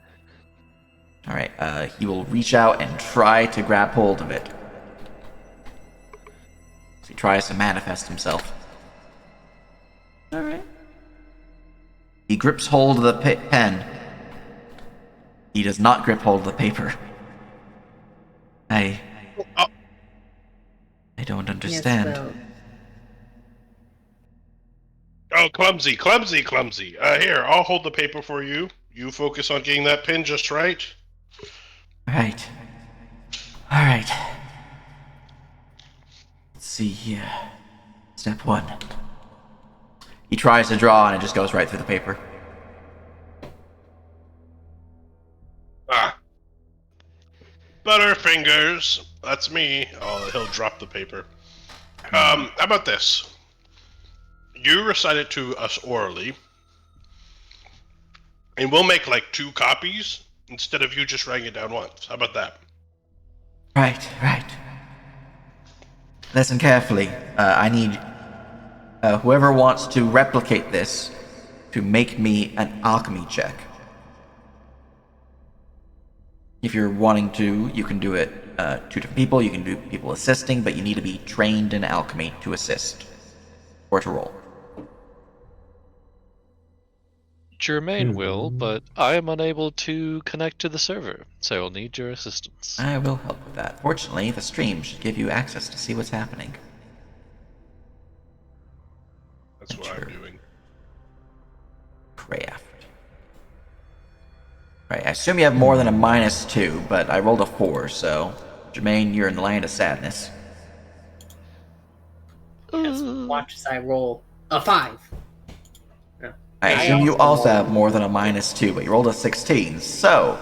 Alright, he will reach out and try to grab hold of it. So he tries to manifest himself. Alright. He grips hold of the pen. He does not grip hold of the paper. I don't understand. Yes, well, Oh, clumsy. Here, I'll hold the paper for you. You focus on getting that pin just right. Right. Alright. Let's see here. Step 1. He tries to draw and it just goes right through the paper. Ah. Butterfingers. That's me. Oh, he'll drop the paper. How about this? You recite it to us orally, and we'll make like 2 copies instead of you just writing it down once. How about that? Right. Listen carefully. I need whoever wants to replicate this to make me an alchemy check. If you're wanting to, you can do it 2 different people. You can do people assisting, but you need to be trained in alchemy to assist or to roll. Jermaine will, but I am unable to connect to the server, so I'll need your assistance. I will help with that. Fortunately, the stream should give you access to see what's happening. That's what I'm doing. Craft. Right, I assume you have more than a -2, but I rolled a 4, so Jermaine, you're in the land of sadness. yes, watch as I roll a 5. I assume you also have more than a -2, but you rolled a 16. So,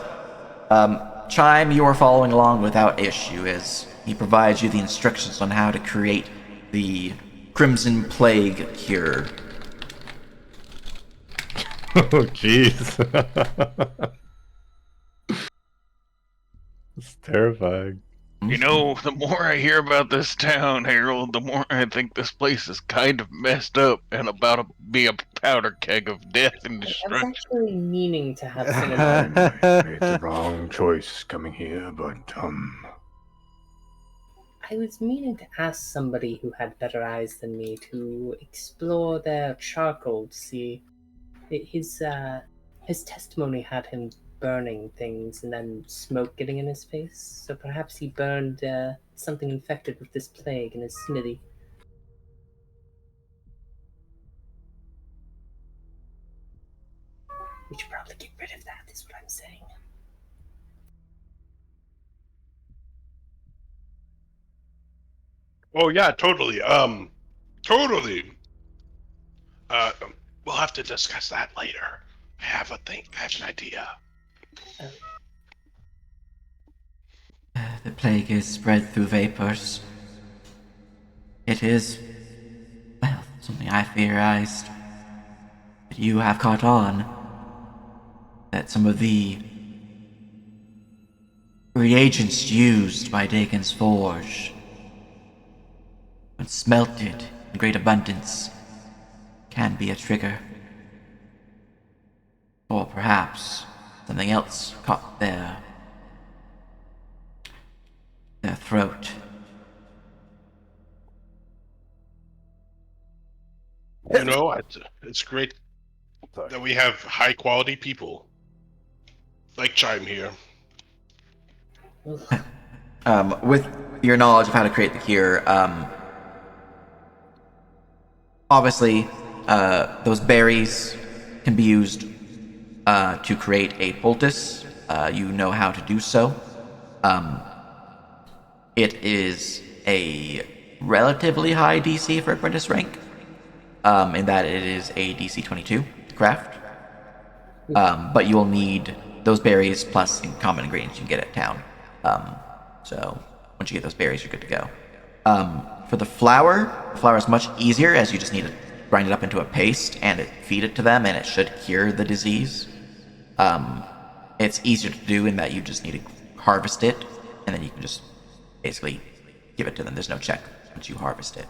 Chime, you are following along without issue as he provides you the instructions on how to create the Crimson Plague cure. Oh, jeez. It's terrifying. You know, the more I hear about this town, Harold, the more I think this place is kind of messed up and about to be a powder keg of death and I was destruction. actually meaning to have someone. I made the wrong choice coming here, but I was meaning to ask somebody who had better eyes than me to explore their charcoal to see his His testimony had him burning things and then smoke getting in his face, so perhaps he burned something infected with this plague in his smithy. We should probably get rid of that, is what I'm saying. Oh yeah, totally. Totally. Uh, we'll have to discuss that later. I have an idea. The plague is spread through vapors. It is, well, something I theorized. That you have caught on. That some of the reagents used by Dagon's Forge, when smelted in great abundance, can be a trigger. Or perhaps something else caught their throat. You know, it's great Sorry. that we have high quality people like Chime here. With your knowledge of how to create the cure, obviously, those berries can be used to create a poultice. You know how to do so. It is a relatively high DC for apprentice rank, in that it is a DC 22 craft. But you will need those berries plus common ingredients you can get at town. So once you get those berries, you're good to go. For the flour is much easier, as you just need to grind it up into a paste and feed it to them, and it should cure the disease. It's easier to do in that you just need to harvest it, and then you can just basically give it to them. There's no check once you harvest it.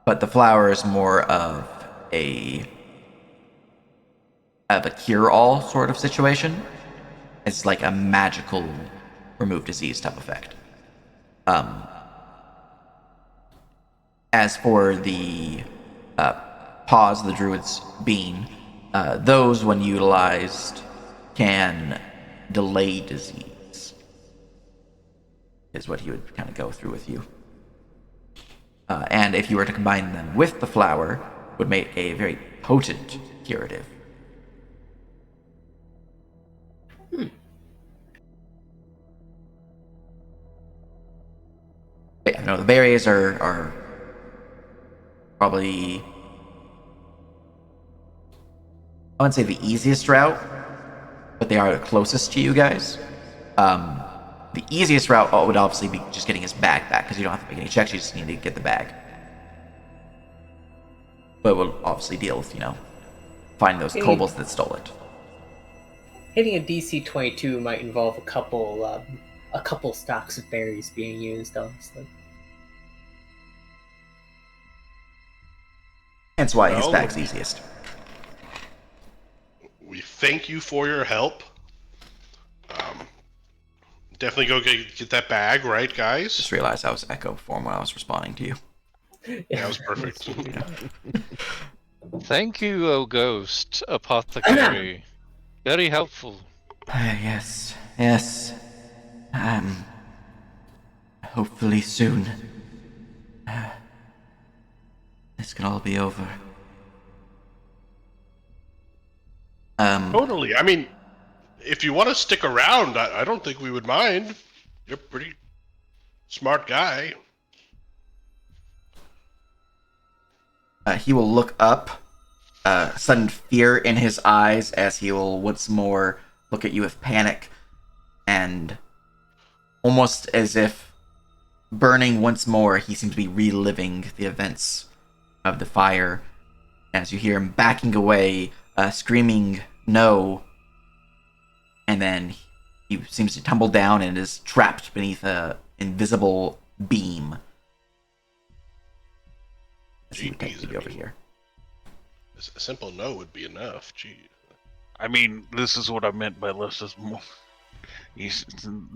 But the flour is more of a cure-all sort of situation. It's like a magical remove disease type effect. As for the paws, the druid's bean, those, when utilized, can delay disease, is what he would kind of go through with you. And if you were to combine them with the flour, would make a very potent curative. Yeah, no, the berries are probably, I wouldn't say the easiest route, but they are the closest to you guys. The easiest route would obviously be just getting his bag back, because you don't have to make any checks, you just need to get the bag. But we'll obviously deal with, finding those kobolds that stole it. Hitting a DC 22 might involve a couple stocks of berries being used, honestly. Hence why his Well, bag's easiest. We thank you for your help. Definitely go get that bag, right, guys? Just realized I was echo form when I was responding to you. That was perfect. Thank you, O Ghost Apothecary. Very helpful. Yes. Hopefully soon. This can all be over. Totally. I mean, if you want to stick around, I don't think we would mind. You're a pretty smart guy. He will look up, sudden fear in his eyes as he will once more look at you with panic, and almost as if burning once more, he seems to be reliving the events of the fire. As you hear him backing away, screaming no, and then he seems to tumble down and is trapped beneath an invisible beam. He would take you over here. A simple no would be enough. Gee. I mean, this is what I meant by less is more. These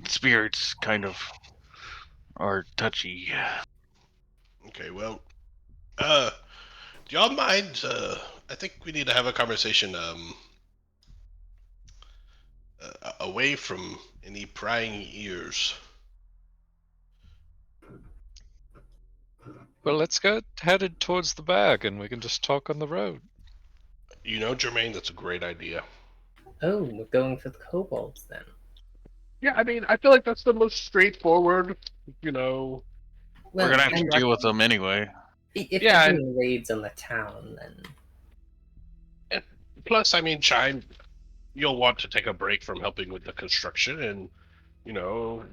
spirits kind of are touchy. Okay, well, do y'all mind I think we need to have a conversation away from any prying ears. Well, let's get headed towards the bag, and we can just talk on the road. You know, Jermaine, that's a great idea. Oh, we're going for the kobolds then. Yeah, I mean, I feel like that's the most straightforward. You know, We're gonna have to and deal with them anyway. if Yeah, they're and- doing raids on the town, then and plus, I mean, Chime, you'll want to take a break from helping with the construction, and you know,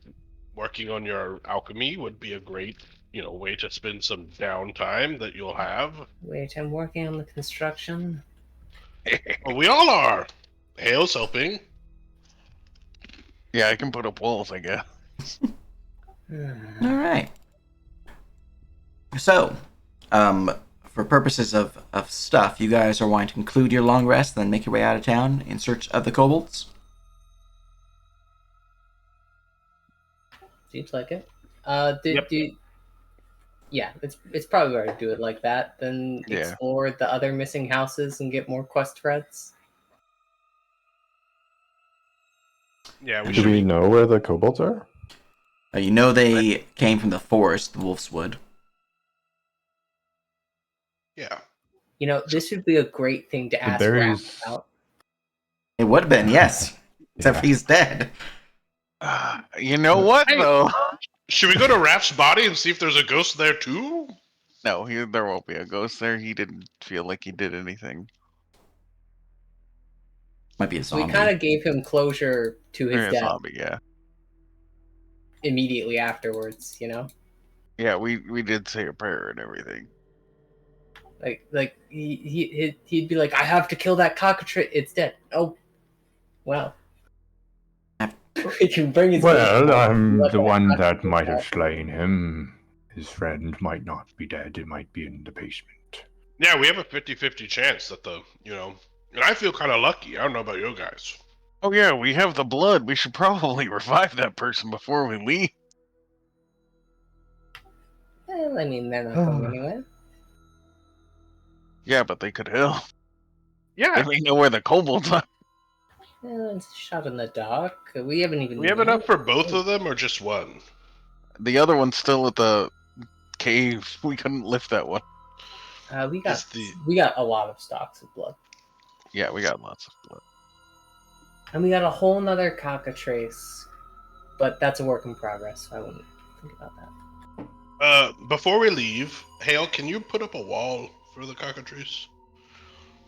working on your alchemy would be a great, way to spend some downtime that you'll have. wait, I'm working on the construction. Well, we all are. Hale's helping. Yeah, I can put up walls, I guess. All right. So, for purposes of stuff, you guys are wanting to conclude your long rest, then make your way out of town in search of the kobolds. Seems like it. Yep. Yeah, it's probably better to do it like that than Yeah. explore the other missing houses and get more quest threads. Yeah, we Do should. we know where the kobolds are? You know they came from the forest, the Wolf's Wood. Yeah. You know, this would be a great thing to ask berries- Raph about. It would have been, yes. Except Yeah. he's dead. You know what, Hey. though? Should we go to Raph's body and see if there's a ghost there too? No, there won't be a ghost there. He didn't feel like he did anything. Might be a We zombie. kind of gave him closure to his Or a death zombie, yeah. immediately afterwards. You know, Yeah, we did say a prayer and everything. like he'd be like, "I have to kill that cockatrice. It's dead." Oh, well. We can bring his Well, back. I'm Let the that one that cockatrice might have out. slain him. His friend might not be dead. It might be in the basement. Yeah, we have a 50-50 chance that and I feel kind of lucky. I don't know about you guys. Oh yeah, we have the blood. We should probably revive that person before we leave. Well, I mean, they're not going anywhere. Yeah, but they could help. Yeah, They may know where the kobolds are. Well, it's a shot in the dark. We haven't even. we have enough for both of them, or just one? The other one's still at the cave. We couldn't lift that one. We got Is the- we got a lot of stocks of blood, Yeah, we got lots of blood. and we got a whole nother cockatrice, but that's a work in progress. So I wouldn't think about that. Before we leave, Hale, can you put up a wall for the cockatrice?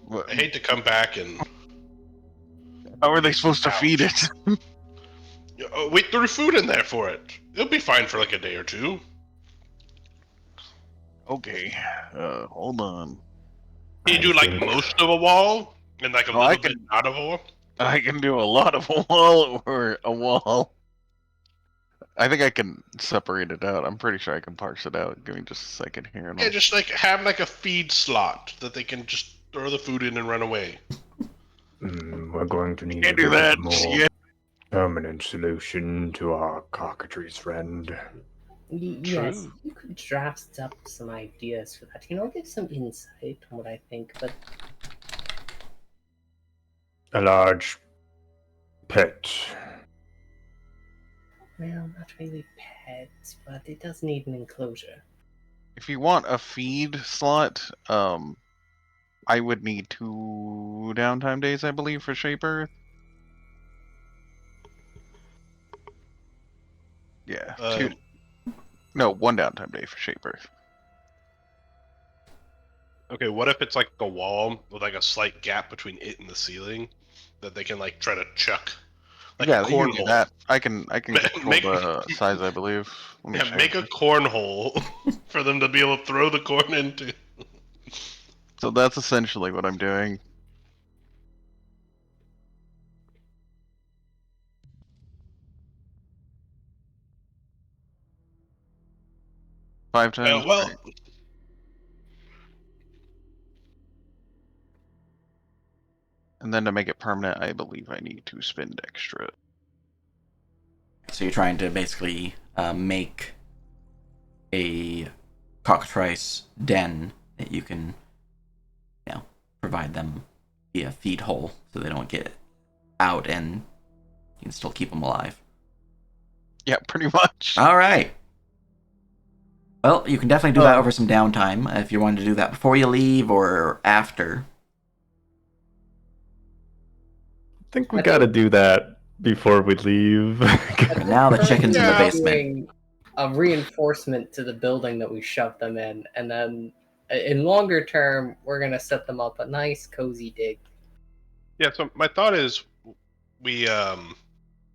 What- I hate to come back and How are they supposed to feed it? we threw food in there for it. It'll be fine for like a day or two. Okay, hold on. Can you do I like think- most of a wall and like a Oh, I little bit can- out of a wall? I can do a lot of a wall or a wall. I think I can separate it out. I'm pretty sure I can parse it out. Give me just a second here. And Yeah, I'll- just like have like a feed slot that they can just throw the food in and run away. We're going to need Can't a do bit that. more Yeah. permanent solution to our cockatrice friend. Yes, True. you could draft up some ideas for that. You know, give some insight on what I think, but A large pet. well, not really pets, but it does need an enclosure. If you want a feed slot, I would need 2 downtime days, I believe, for Shaper. Yeah, Uh, 2. No, 1 downtime day for Shaper. Okay, what if it's like a wall with like a slight gap between it and the ceiling that they can like try to chuck? Like Yeah, a you can do cornhole. that. I can control Make- the size, I believe. Let me Yeah, check. make a cornhole for them to be able to throw the corn into. So that's essentially what I'm doing. Five times. well, And then to make it permanent, I believe I need to spend extra. So you're trying to basically make a cockatrice den that you can, provide them a feed hole so they don't get out and you can still keep them alive. Yeah, pretty much. All right. Well, you can definitely do that over some downtime if you wanted to do that before you leave or after. I think we got to do that before we leave. And now the chicken's in the basement. Doing a reinforcement to the building that we shoved them in, and then in longer term, we're gonna set them up a nice, cozy dig. Yeah. So my thought is, we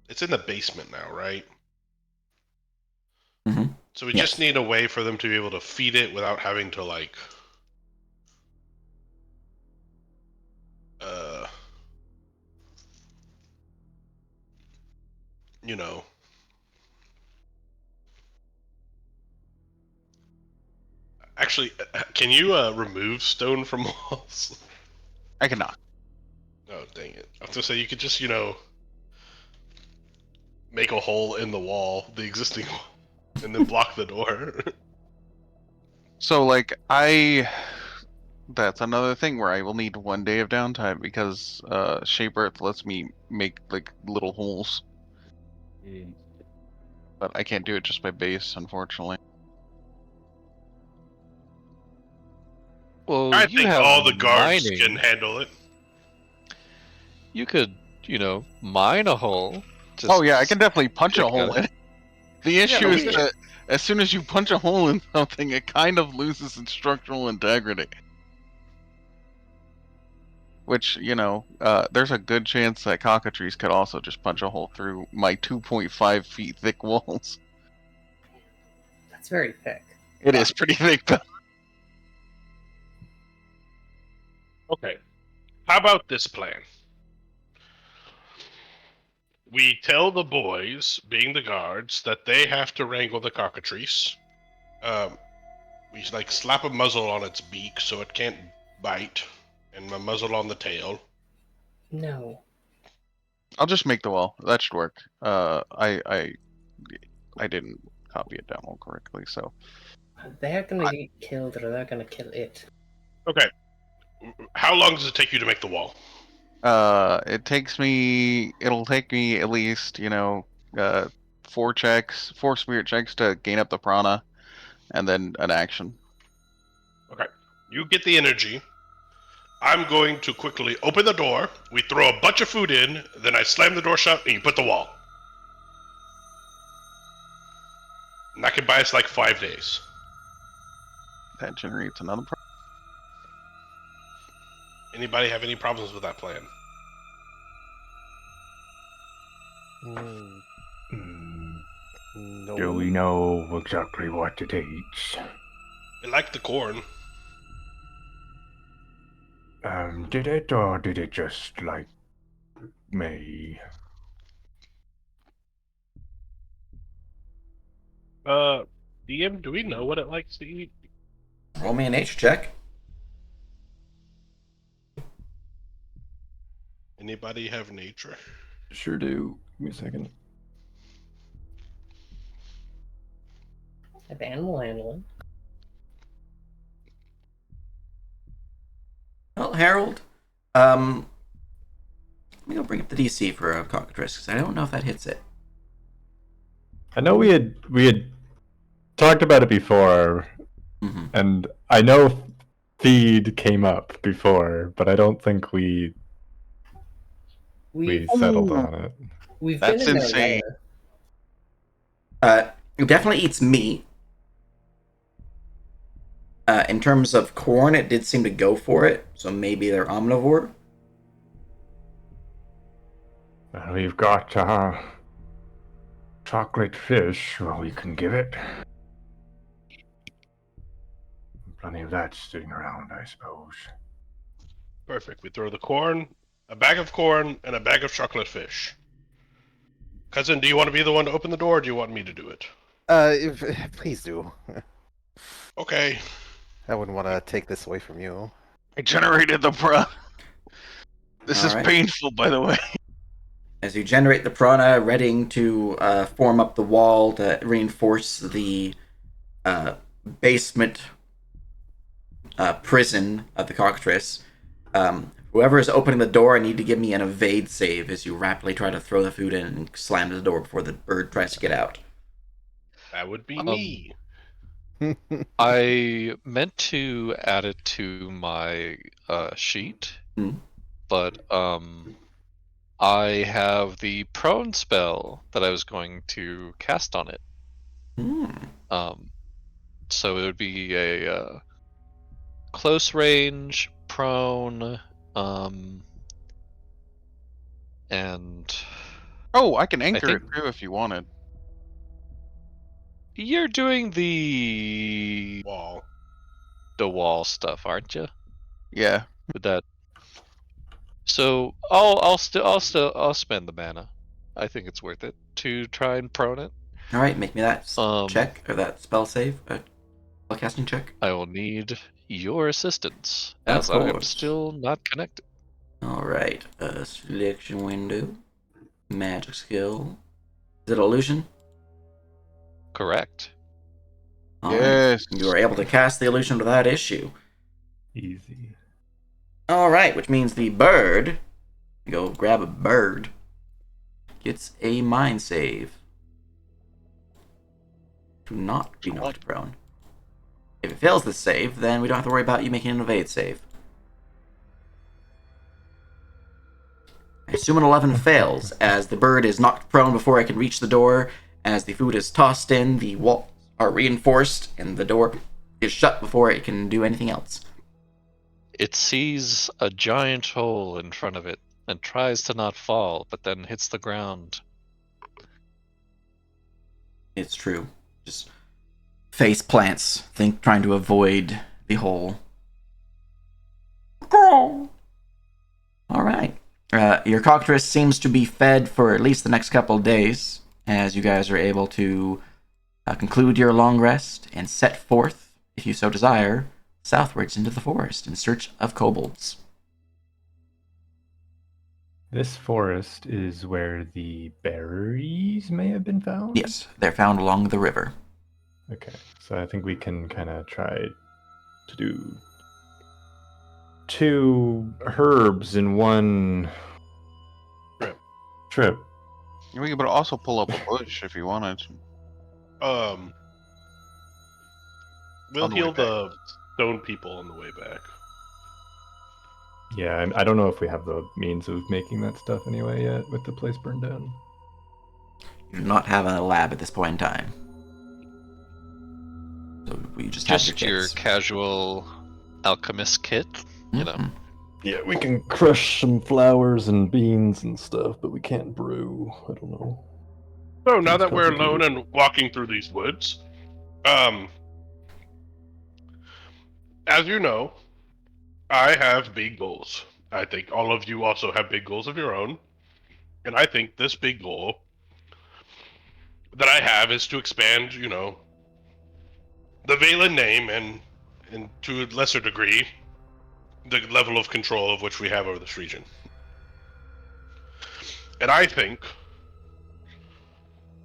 it's in the basement now, right? Mhm. So we Yes. just need a way for them to be able to feed it without having to like, you know. Actually, can you remove stone from walls? I cannot. Oh, dang it. I was gonna say, you could just, make a hole in the wall, the existing wall, and then block the door. So, that's another thing where I will need 1 day of downtime because Shape Earth lets me make, little holes. But I can't do it just by base, unfortunately. Well, I you think have all the guards mining. can handle it. You could, mine a hole. Oh yeah, I can definitely punch a stick hole on in it. The issue no is shit. that as soon as you punch a hole in something, it kind of loses its structural integrity. Which, there's a good chance that cockatrices could also just punch a hole through my 2.5 feet thick walls. That's very thick. It is pretty thick, though. Okay. How about this plan? We tell the boys, being the guards, that they have to wrangle the cockatrice. We slap a muzzle on its beak so it can't bite, and a muzzle on the tail. No. I'll just make the wall. That should work. I didn't copy it down correctly, so. They're gonna get killed or they're gonna kill it. Okay. How long does it take you to make the wall? It'll take me at least, 4 spirit checks to gain up the prana, and then an action. Okay. You get the energy. I'm going to quickly open the door. We throw a bunch of food in, then I slam the door shut, and you put the wall. And that can buy us 5 days. That generates another Anybody have any problems with that plan? No. Do we know exactly what it eats? I like the corn. Did it, or did it just like me? DM, do we know what it likes to eat? Roll me a nature check. Anybody have nature? Sure do. Give me a second. Have animal handling. Well, Harold, let me go bring up the DC for a cockatrice because I don't know if that hits it. I know we had talked about it before, Mm-hmm. and I know feed came up before, but I don't think we settled on it. We've That's been in insane. their lair. It definitely eats meat. In terms of corn, it did seem to go for it, so maybe they're omnivore. We've got chocolate fish. Well, we can give it. Plenty of that sitting around, I suppose. Perfect. We throw the corn, a bag of corn, and a bag of chocolate fish. Cousin, do you want to be the one to open the door, or do you want me to do it? Please do. Okay. I wouldn't want to take this away from you. I generated the prana. This is Alright. painful, by the way. As you generate the prana, readying to form up the wall to reinforce the basement prison of the cockatrice, Whoever is opening the door, I need to give me an evade save as you rapidly try to throw the food in and slam the door before the bird tries to get out. That would be Um, me. I meant to add it to my sheet, but I have the prone spell that I was going to cast on it. So it would be a close range prone, and Oh, I can anchor think- it too if you wanted. you're doing the Wall. wall stuff, aren't you? Yeah. With that. So I'll spend the mana. I think it's worth it to try and prone it. All right, make me that Um, check or that spell save, spell casting check. I will need your assistance Of as I am course. still not connected. All right, selection window, magic skill. Is it illusion? Correct. All right. Yes. You are able to cast the illusion without issue. Easy. All right, which means the bird, go grab a bird, gets a mind save. Do not be knocked prone. If it fails this save, then we don't have to worry about you making an evade save. I assume an 11 fails, as the bird is knocked prone before I can reach the door. As the food is tossed in, the walls are reinforced, and the door is shut before it can do anything else. It sees a giant hole in front of it and tries to not fall, but then hits the ground. It's true. Just face plants, trying to avoid the hole. All right. Your cockatrice seems to be fed for at least the next couple of days, as you guys are able to conclude your long rest and set forth, if you so desire, southwards into the forest in search of kobolds. This forest is where the berries may have been found? Yes, they're found along the river. Okay, so I think we can kind of try to do 2 herbs in 1 trip. We could also pull up a bush if you wanted. We'll On the way heal back. the stone people on the way back. Yeah, I don't know if we have the means of making that stuff anyway yet with the place burned down. You do not have a lab at this point in time. So we just have your Your kits. casual alchemist kit, you know. Mhm. Yeah, we can crush some flowers and beans and stuff, but we can't brew. I don't know. So now Seems that we're alone complicated. and walking through these woods, as you know, I have big goals. I think all of you also have big goals of your own. And I think this big goal that I have is to expand, the Valen name and to a lesser degree, the level of control of which we have over this region. And I think,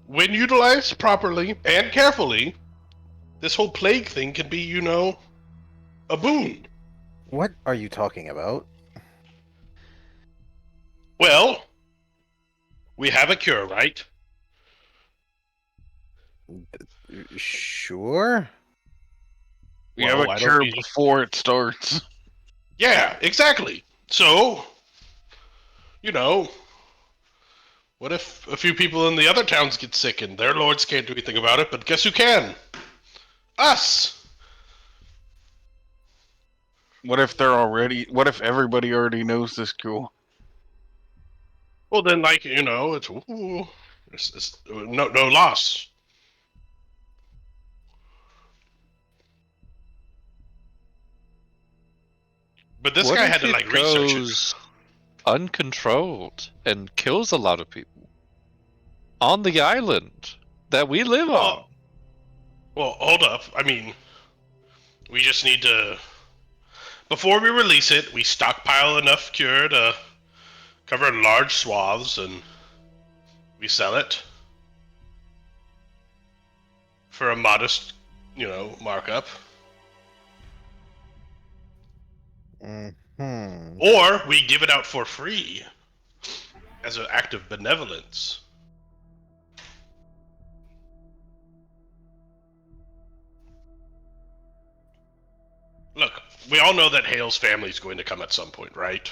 when utilized properly and carefully, this whole plague thing can be, a boon. What are you talking about? Well, we have a cure, right? Sure. We have a why don't cure we just- before it starts. Yeah, exactly. So, what if a few people in the other towns get sick and their lords can't do anything about it, but guess who can? Us! What if everybody already knows this cure? Well, then, it's no loss. But this What guy if had to, it research it. goes uncontrolled and kills a lot of people on the island that we live on? Well, hold up. I mean, we just need to... Before we release it, we stockpile enough cure to cover large swaths, and we sell it for a modest, markup. Or we give it out for free as an act of benevolence. Look, we all know that Hale's family is going to come at some point, right?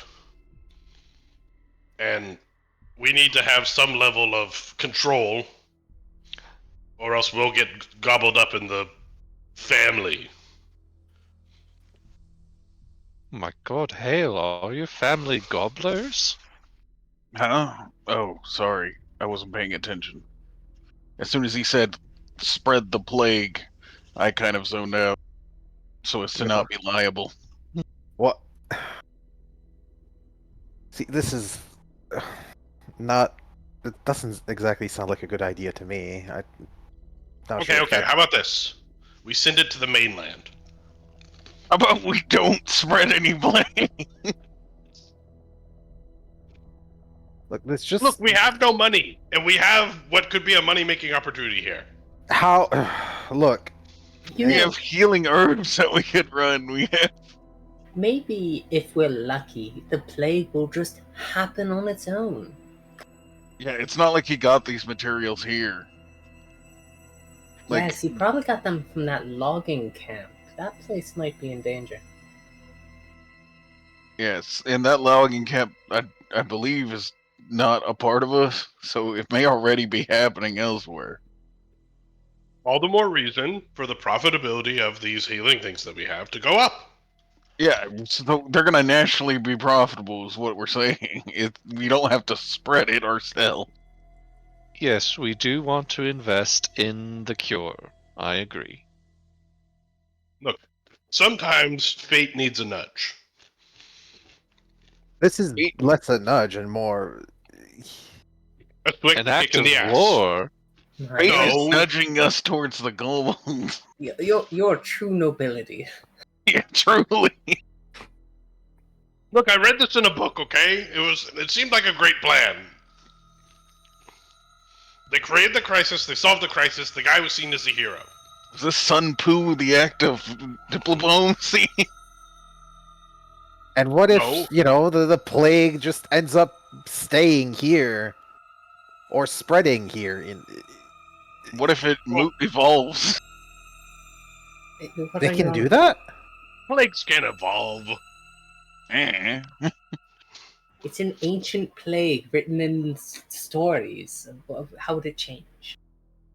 And we need to have some level of control, or else we'll get gobbled up in the family. My God, Hale, are your family gobblers? Huh? Oh, sorry. I wasn't paying attention. As soon as he said spread the plague, I kind of zoned out so as to not be liable. What? See, this is not. It doesn't exactly sound like a good idea to me. Okay, how about this? We send it to the mainland. How about we don't spread any blame? Look, this just Look, we have no money, and we have what could be a money-making opportunity here. how. Look, You We know, have healing herbs that we could run. We have. maybe if we're lucky, the plague will just happen on its own. Yeah, it's not like he got these materials here. Like, Yes, he probably got them from that logging camp. That place might be in danger. yes, and that logging camp, I believe, is not a part of us, so it may already be happening elsewhere. All the more reason for the profitability of these healing things that we have to go up. Yeah, so they're gonna naturally be profitable, is what we're saying. We don't have to spread it or sell. Yes, we do want to invest in the cure. I agree. Look, sometimes fate needs a nudge. this is less a nudge and more. A quick An kick act in of the ass. war. Fate is No. nudging us towards the goals. You're true nobility. Yeah, truly. Look, I read this in a book, okay? It seemed like a great plan. They created the crisis, they solved the crisis, the guy was seen as a hero. Is this Sun Poo the act of diplomacy? And what if, No. the plague just ends up staying here or spreading here? What if it evolves? They can do that? Plagues can evolve. It's an ancient plague written in stories. How would it change?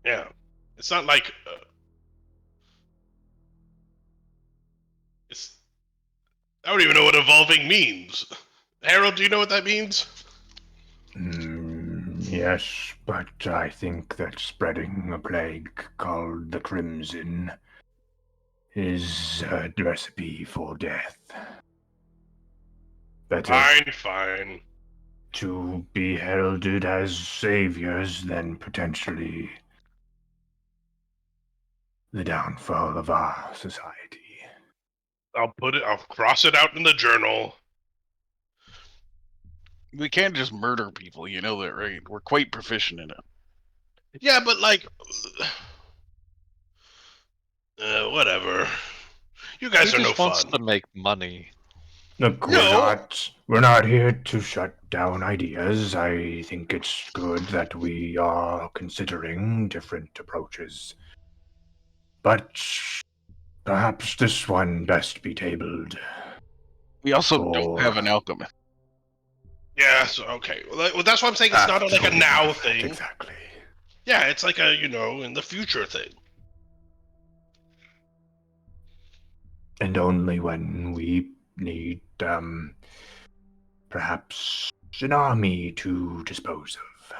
Yeah. It's not like. I don't even know what evolving means. Harold, do you know what that means? Yes, but I think that spreading a plague called the Crimson is a recipe for death. Better Fine. to be heralded as saviors than potentially the downfall of our society. I'll cross it out in the journal. We can't just murder people, you know that, right? We're quite proficient in it. Yeah, but whatever. You guys He are no just wants fun. to make money. Look, No. we're not here to shut down ideas. I think it's good that we are considering different approaches. But perhaps this one best be tabled. We also don't have an alchemist. Yeah, so, okay. Well, that's what I'm saying. It's not like a now thing. Exactly. Yeah, it's like a, in the future thing. And only when we need, perhaps an army to dispose of.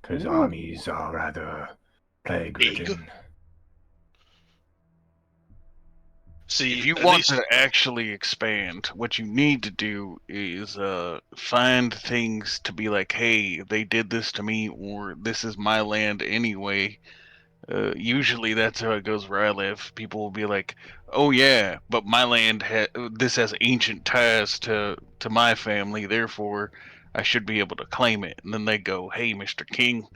Because armies are rather plague-ridden. See, if you want to actually expand, what you need to do is find things to be like, hey, they did this to me, or this is my land anyway. Usually that's how it goes where I live. People will be like, oh yeah, but my land this has ancient ties to my family, therefore I should be able to claim it. And then they go, hey, Mr. King,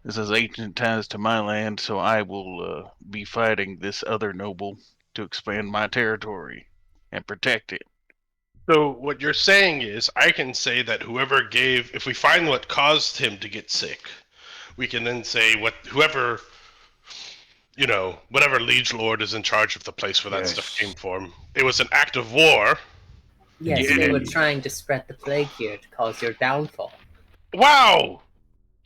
this has ancient ties to my land, so I will be fighting this other noble to expand my territory and protect it. So what you're saying is, I can say that whoever gave, if we find what caused him to get sick, we can then say whoever, whatever liege lord is in charge of the place where that stuff Yes. came from. It was an act of war. Yes, they were Indeed. trying to spread the plague here to cause your downfall. Wow!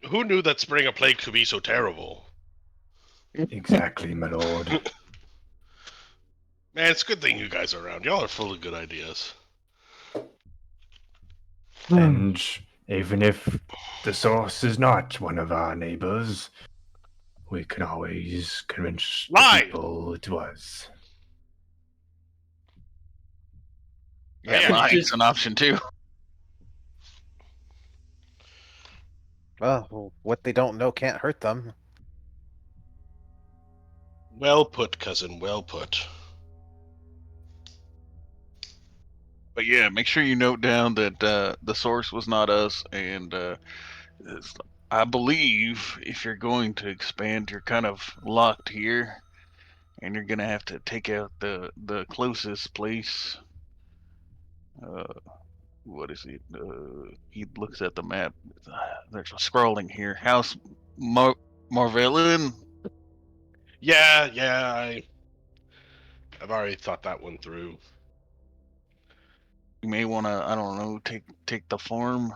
Who knew that spreading a plague could be so terrible? Exactly, my lord. Man, it's a good thing you guys are around. Y'all are full of good ideas. And even if the source is not one of our neighbors, we can always convince the Lie! people it was. Yeah, yeah, lying's an option too. Well, what they don't know can't hurt them. Well put, cousin. Well put. But yeah, make sure you note down that the source was not us, and I believe if you're going to expand, you're kind of locked here, and you're gonna have to take out the closest place. Uh, what is it? He looks at the map. There's a scrolling here. House Marvellin. Yeah, I've already thought that one through. You may want to, I don't know, take the farm.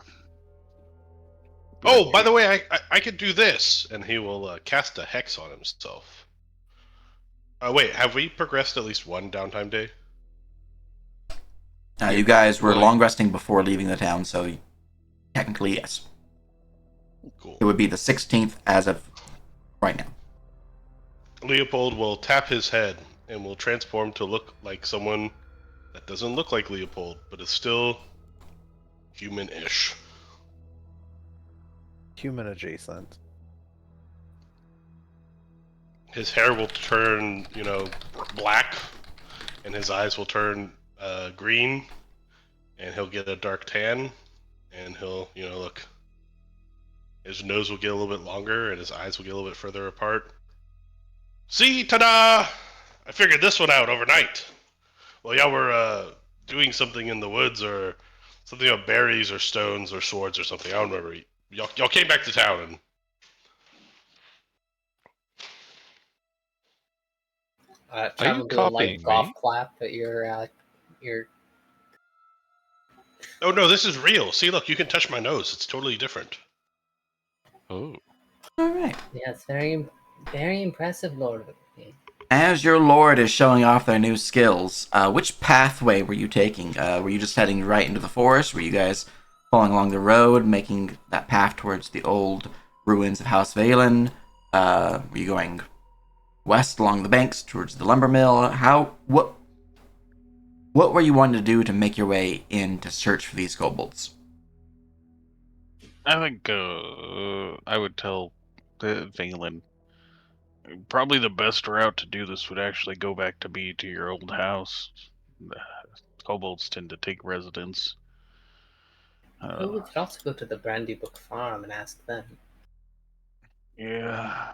Oh, by the way, I could do this, and he will cast a hex on himself. Wait, have we progressed at least one downtime day? You guys were Like- long resting before leaving the town, so technically, yes. Cool. It would be the 16th as of right now. Leopold will tap his head and will transform to look like someone that doesn't look like Leopold, but is still human-ish. Human adjacent. His hair will turn, black, and his eyes will turn green, and he'll get a dark tan, and he'll, look. His nose will get a little bit longer, and his eyes will get a little bit further apart. See, ta-da! I figured this one out overnight. Well, y'all were doing something in the woods, or something about berries, or stones, or swords, or something. I don't remember. Y'all came back to town, and Chum will do a light copying golf me? clap at your oh no, this is real. See, look, you can touch my nose. It's totally different. Oh. All right. Yes, very, very impressive, Lord. As your lord is showing off their new skills, which pathway were you taking? Were you just heading right into the forest? Were you guys following along the road, making that path towards the old ruins of House Valen? Were you going west along the banks towards the lumber mill? What were you wanting to do to make your way in to search for these kobolds? I think I would tell Valen probably the best route to do this would actually go back to your old house. Kobolds tend to take residence. Oh, we could also go to the Brandybook Farm and ask them. Yeah.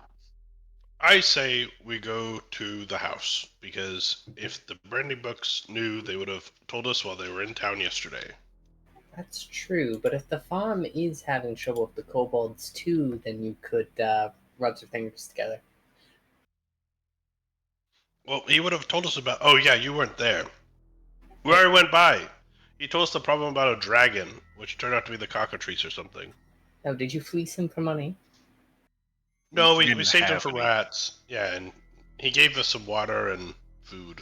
I say we go to the house, because if the Brandy Books knew, they would have told us while they were in town yesterday. That's true, but if the farm is having trouble with the kobolds too, then you could rub your fingers together. Well, he would have told us about. Oh yeah, you weren't there. We already went by. He told us the problem about a dragon, which turned out to be the cockatrice or something. Oh, did you fleece him for money? No, we Didn't saved him have for any. rats. Yeah, and he gave us some water and food.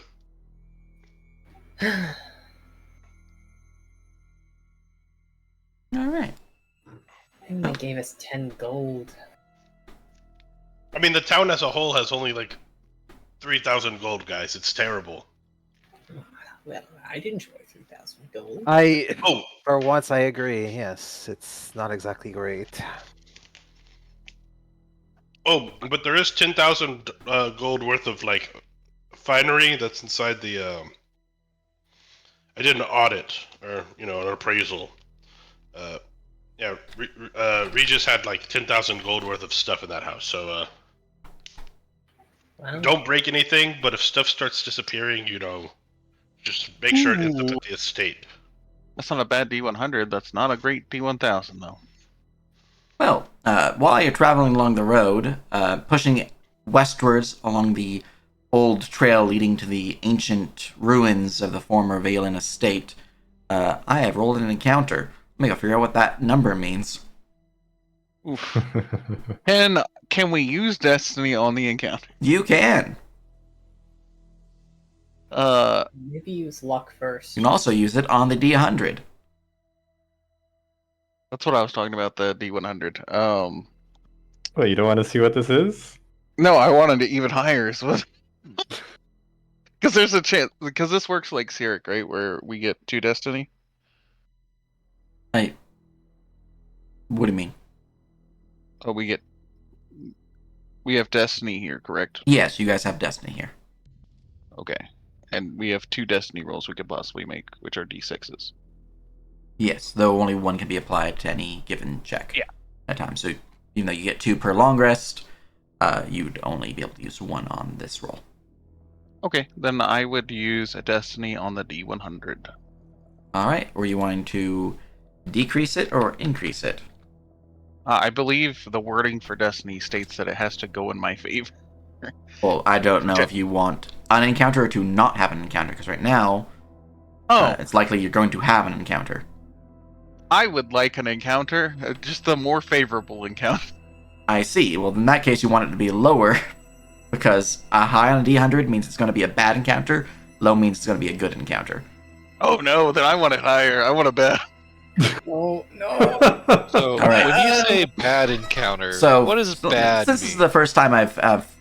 All right. And they gave us 10 gold. I mean, the town as a whole has only like 3,000 gold, guys. It's terrible. Well, I'd enjoy 3,000 gold. Oh, For once, I agree. Yes, it's not exactly great. but there is 10,000 gold worth of like finery that's inside the. I did an audit, or an appraisal. Yeah, Regis had like 10,000 gold worth of stuff in that house. So Well, don't break anything. But if stuff starts disappearing, just make sure it ends up at the estate. That's not a bad D100. That's not a great D1000, though. Well, while you're traveling along the road, pushing westwards along the old trail leading to the ancient ruins of the former Valen estate, I have rolled an encounter. Let me go figure out what that number means. Oof. Can we use Destiny on the encounter? You can. Maybe use luck first. You can also use it on the D100. That's what I was talking about, the D100. Well, you don't want to see what this is? No, I wanted it even higher. Because there's a chance. Because this works like Sirik, right? Where we get 2 Destiny. What do you mean? Oh, we have Destiny here, correct? Yes, you guys have Destiny here. Okay. And we have 2 Destiny rolls we could possibly make, which are D6s. Yes, though only one can be applied to any given check Yeah. at a time. So even though you get 2 per long rest, you'd only be able to use 1 on this roll. Okay, then I would use a Destiny on the D100. All right. Were you wanting to decrease it or increase it? I believe the wording for Destiny states that it has to go in my favor. Well, I don't know Okay. if you want an encounter or to not have an encounter, because right now, Oh, it's likely you're going to have an encounter. I would like an encounter, just the more favorable encounter. I see. Well, in that case, you want it to be lower, because a high on a D100 means it's going to be a bad encounter. Low means it's going to be a good encounter. Oh no, then I want it higher. I want a bad. Oh no! So All right. when you say bad encounter, So, what does bad since mean? this is the first time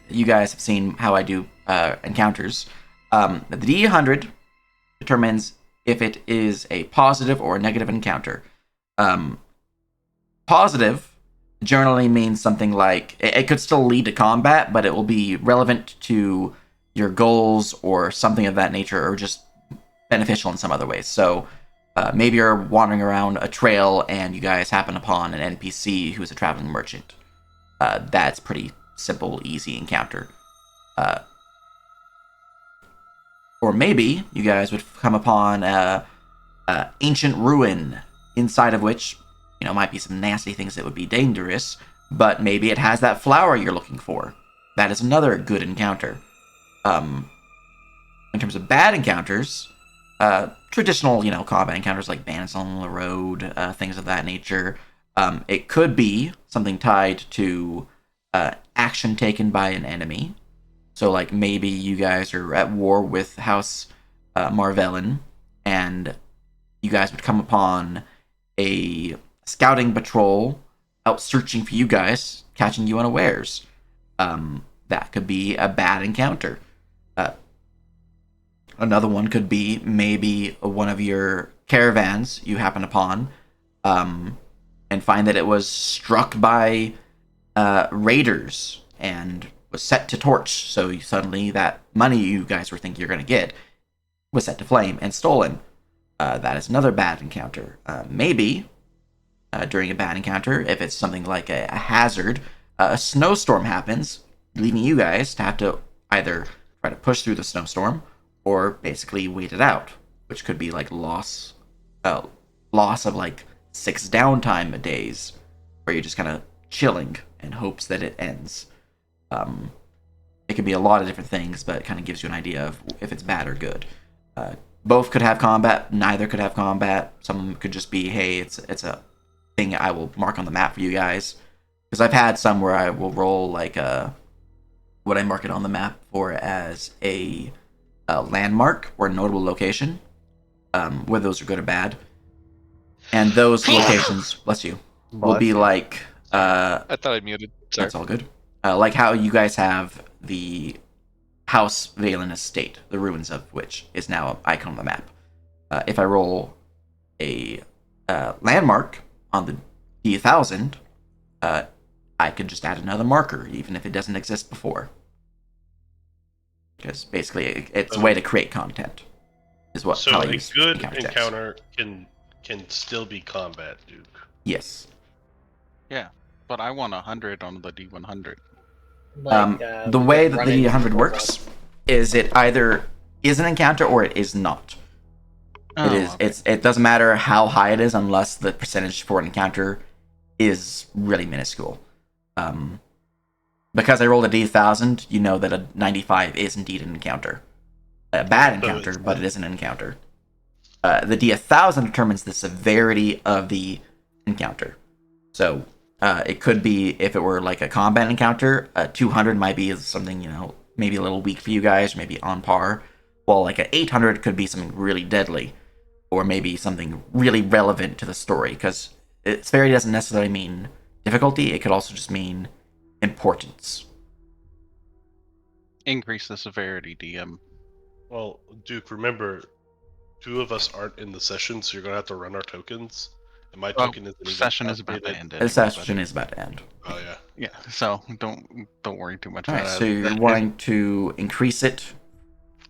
you guys have seen how I do encounters, the D100 determines if it is a positive or a negative encounter. Positive generally means something like it could still lead to combat, but it will be relevant to your goals or something of that nature, or just beneficial in some other ways. So maybe you're wandering around a trail and you guys happen upon an NPC who's a traveling merchant. That's pretty simple, easy encounter. Or maybe you guys would come upon a ancient ruin inside of which, might be some nasty things that would be dangerous, but maybe it has that flower you're looking for. That is another good encounter. In terms of bad encounters, traditional, combat encounters like bandits on the road, things of that nature. It could be something tied to action taken by an enemy. So, like, maybe you guys are at war with House Marvellin, and you guys would come upon a scouting patrol out searching for you guys, catching you unawares. That could be a bad encounter. Another one could be maybe one of your caravans you happen upon, and find that it was struck by raiders and was set to torch. So suddenly that money you guys were thinking you're going to get was set to flame and stolen. That is another bad encounter. Maybe during a bad encounter, if it's something like a hazard, a snowstorm happens, leaving you guys to have to either try to push through the snowstorm or basically wait it out, which could be like loss of like 6 downtime days, where you're just kind of chilling in hopes that it ends. It could be a lot of different things, but it kind of gives you an idea of if it's bad or good. Both could have combat, neither could have combat. Some could just be, hey, it's a thing I will mark on the map for you guys. Because I've had some where I will roll like what I mark it on the map for as a landmark or a notable location, whether those are good or bad. And those locations, bless you, will be like... I thought I muted. Sorry. That's all good. Like how you guys have the House Valen estate, the ruins of which is now an icon on the map. If I roll a landmark on the D1000, I could just add another marker, even if it doesn't exist before. Because basically, it's a way to create content. Is what So how I a use good checks. encounter can still be combat, Duke. Yes. Yeah, but I want 100 on the D100. The way that the D100 works is it either is an encounter or it is not. It is. okay. It doesn't matter how high it is unless the percentage for an encounter is really minuscule. Because I rolled a D1000, you know that a 95 is indeed an encounter. A bad encounter, but it is an encounter. The D1000 determines the severity of the encounter. So it could be, if it were like a combat encounter, 200 might be something, maybe a little weak for you guys, maybe on par. While like an 800 could be something really deadly, or maybe something really relevant to the story. Because severity doesn't necessarily mean difficulty; it could also just mean importance. Increase the severity, DM. Well, Duke, remember, 2 of us aren't in the session, so you're gonna have to run our tokens. And my token isn't even Session is about to activated. end. The Anyway, session is about to end. Oh yeah. yeah, so don't worry too much All right, about so you're wanting to increase it.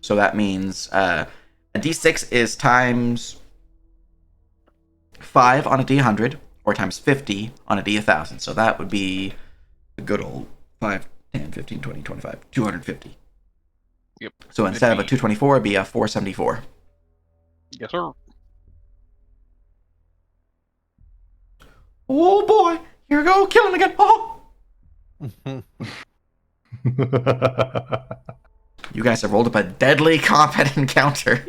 So that means a D6 is times 5 on a D100, or times 50 on a D1000. So that would be a good old 5, 10, 15, 20, 25, 250. Yep. So instead of a 224, it'd be a 474. Yes, sir. Oh boy, here we go, killing again. Oh! You guys have rolled up a deadly combat encounter.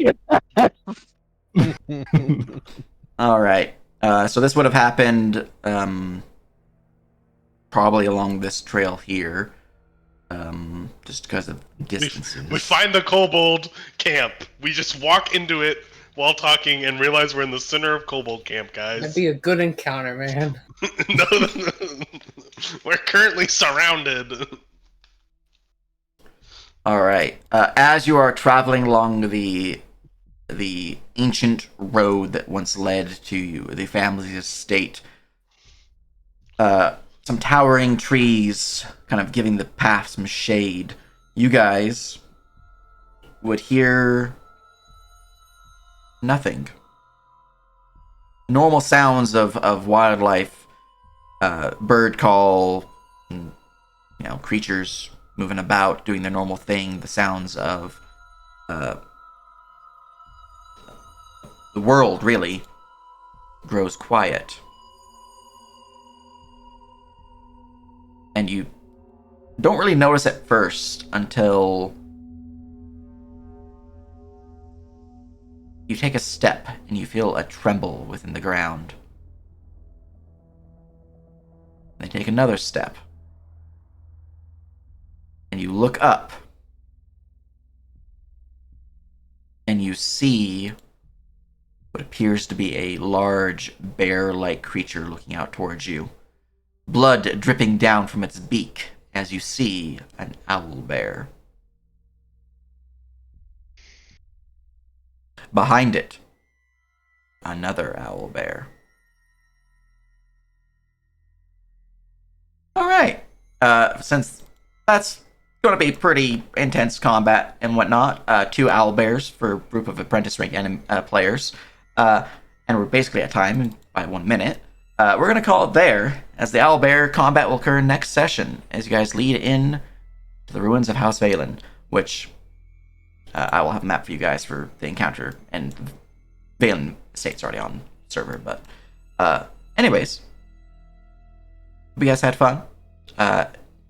All right. So this would have happened probably along this trail here, just because of distances. We find the kobold camp. We just walk into it while talking and realize we're in the center of kobold camp, guys. That'd be a good encounter, man. No, we're currently surrounded. All right. As you are traveling along the ancient road that once led to the family's estate, some towering trees kind of giving the path some shade, you guys would hear nothing. Normal sounds of wildlife, bird call, creatures moving about, doing their normal thing, the sounds of the world really grows quiet. And you don't really notice at first until you take a step and you feel a tremble within the ground. Then take another step. And you look up. And you see what appears to be a large bear-like creature looking out towards you. Blood dripping down from its beak as you see an owl bear. Behind it, another owl bear. Alright, since that's going to be pretty intense combat and whatnot, 2 owl bears for a group of apprentice rank players, and we're basically at time by 1 minute. We're going to call it there, as the owl bear combat will occur next session, as you guys lead in to the ruins of House Valen, which I will have a map for you guys for the encounter, and Valen Estate's already on server, but anyways, hope you guys had fun.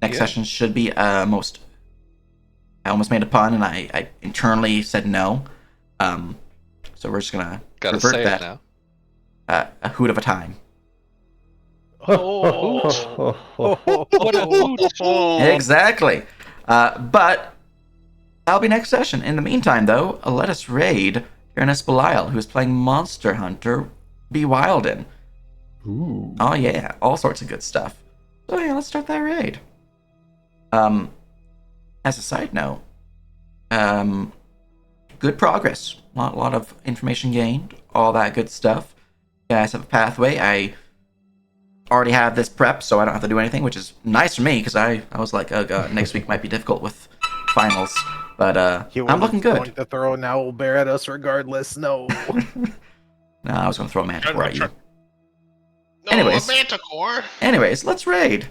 Next session should be I almost made a pun, and I internally said no, so we're just gonna revert say that. it now. A hoot of a time. Oh, What a hoot. Exactly. But that'll be next session. In the meantime, though, let us raid Ernest Belial, who is playing Monster Hunter B. Wilden. Ooh. Oh yeah, all sorts of good stuff. So yeah, let's start that raid. As a side note, good progress. A lot of information gained, all that good stuff. You guys have a pathway. I already have this prep, so I don't have to do anything, which is nice for me, because I was like, oh god, next week might be difficult with finals. But I'm looking good. Going to throw an owl bear at us regardless. No. No, I was going to throw a manticore at you. No, Anyways. a manticore. Anyways, let's raid.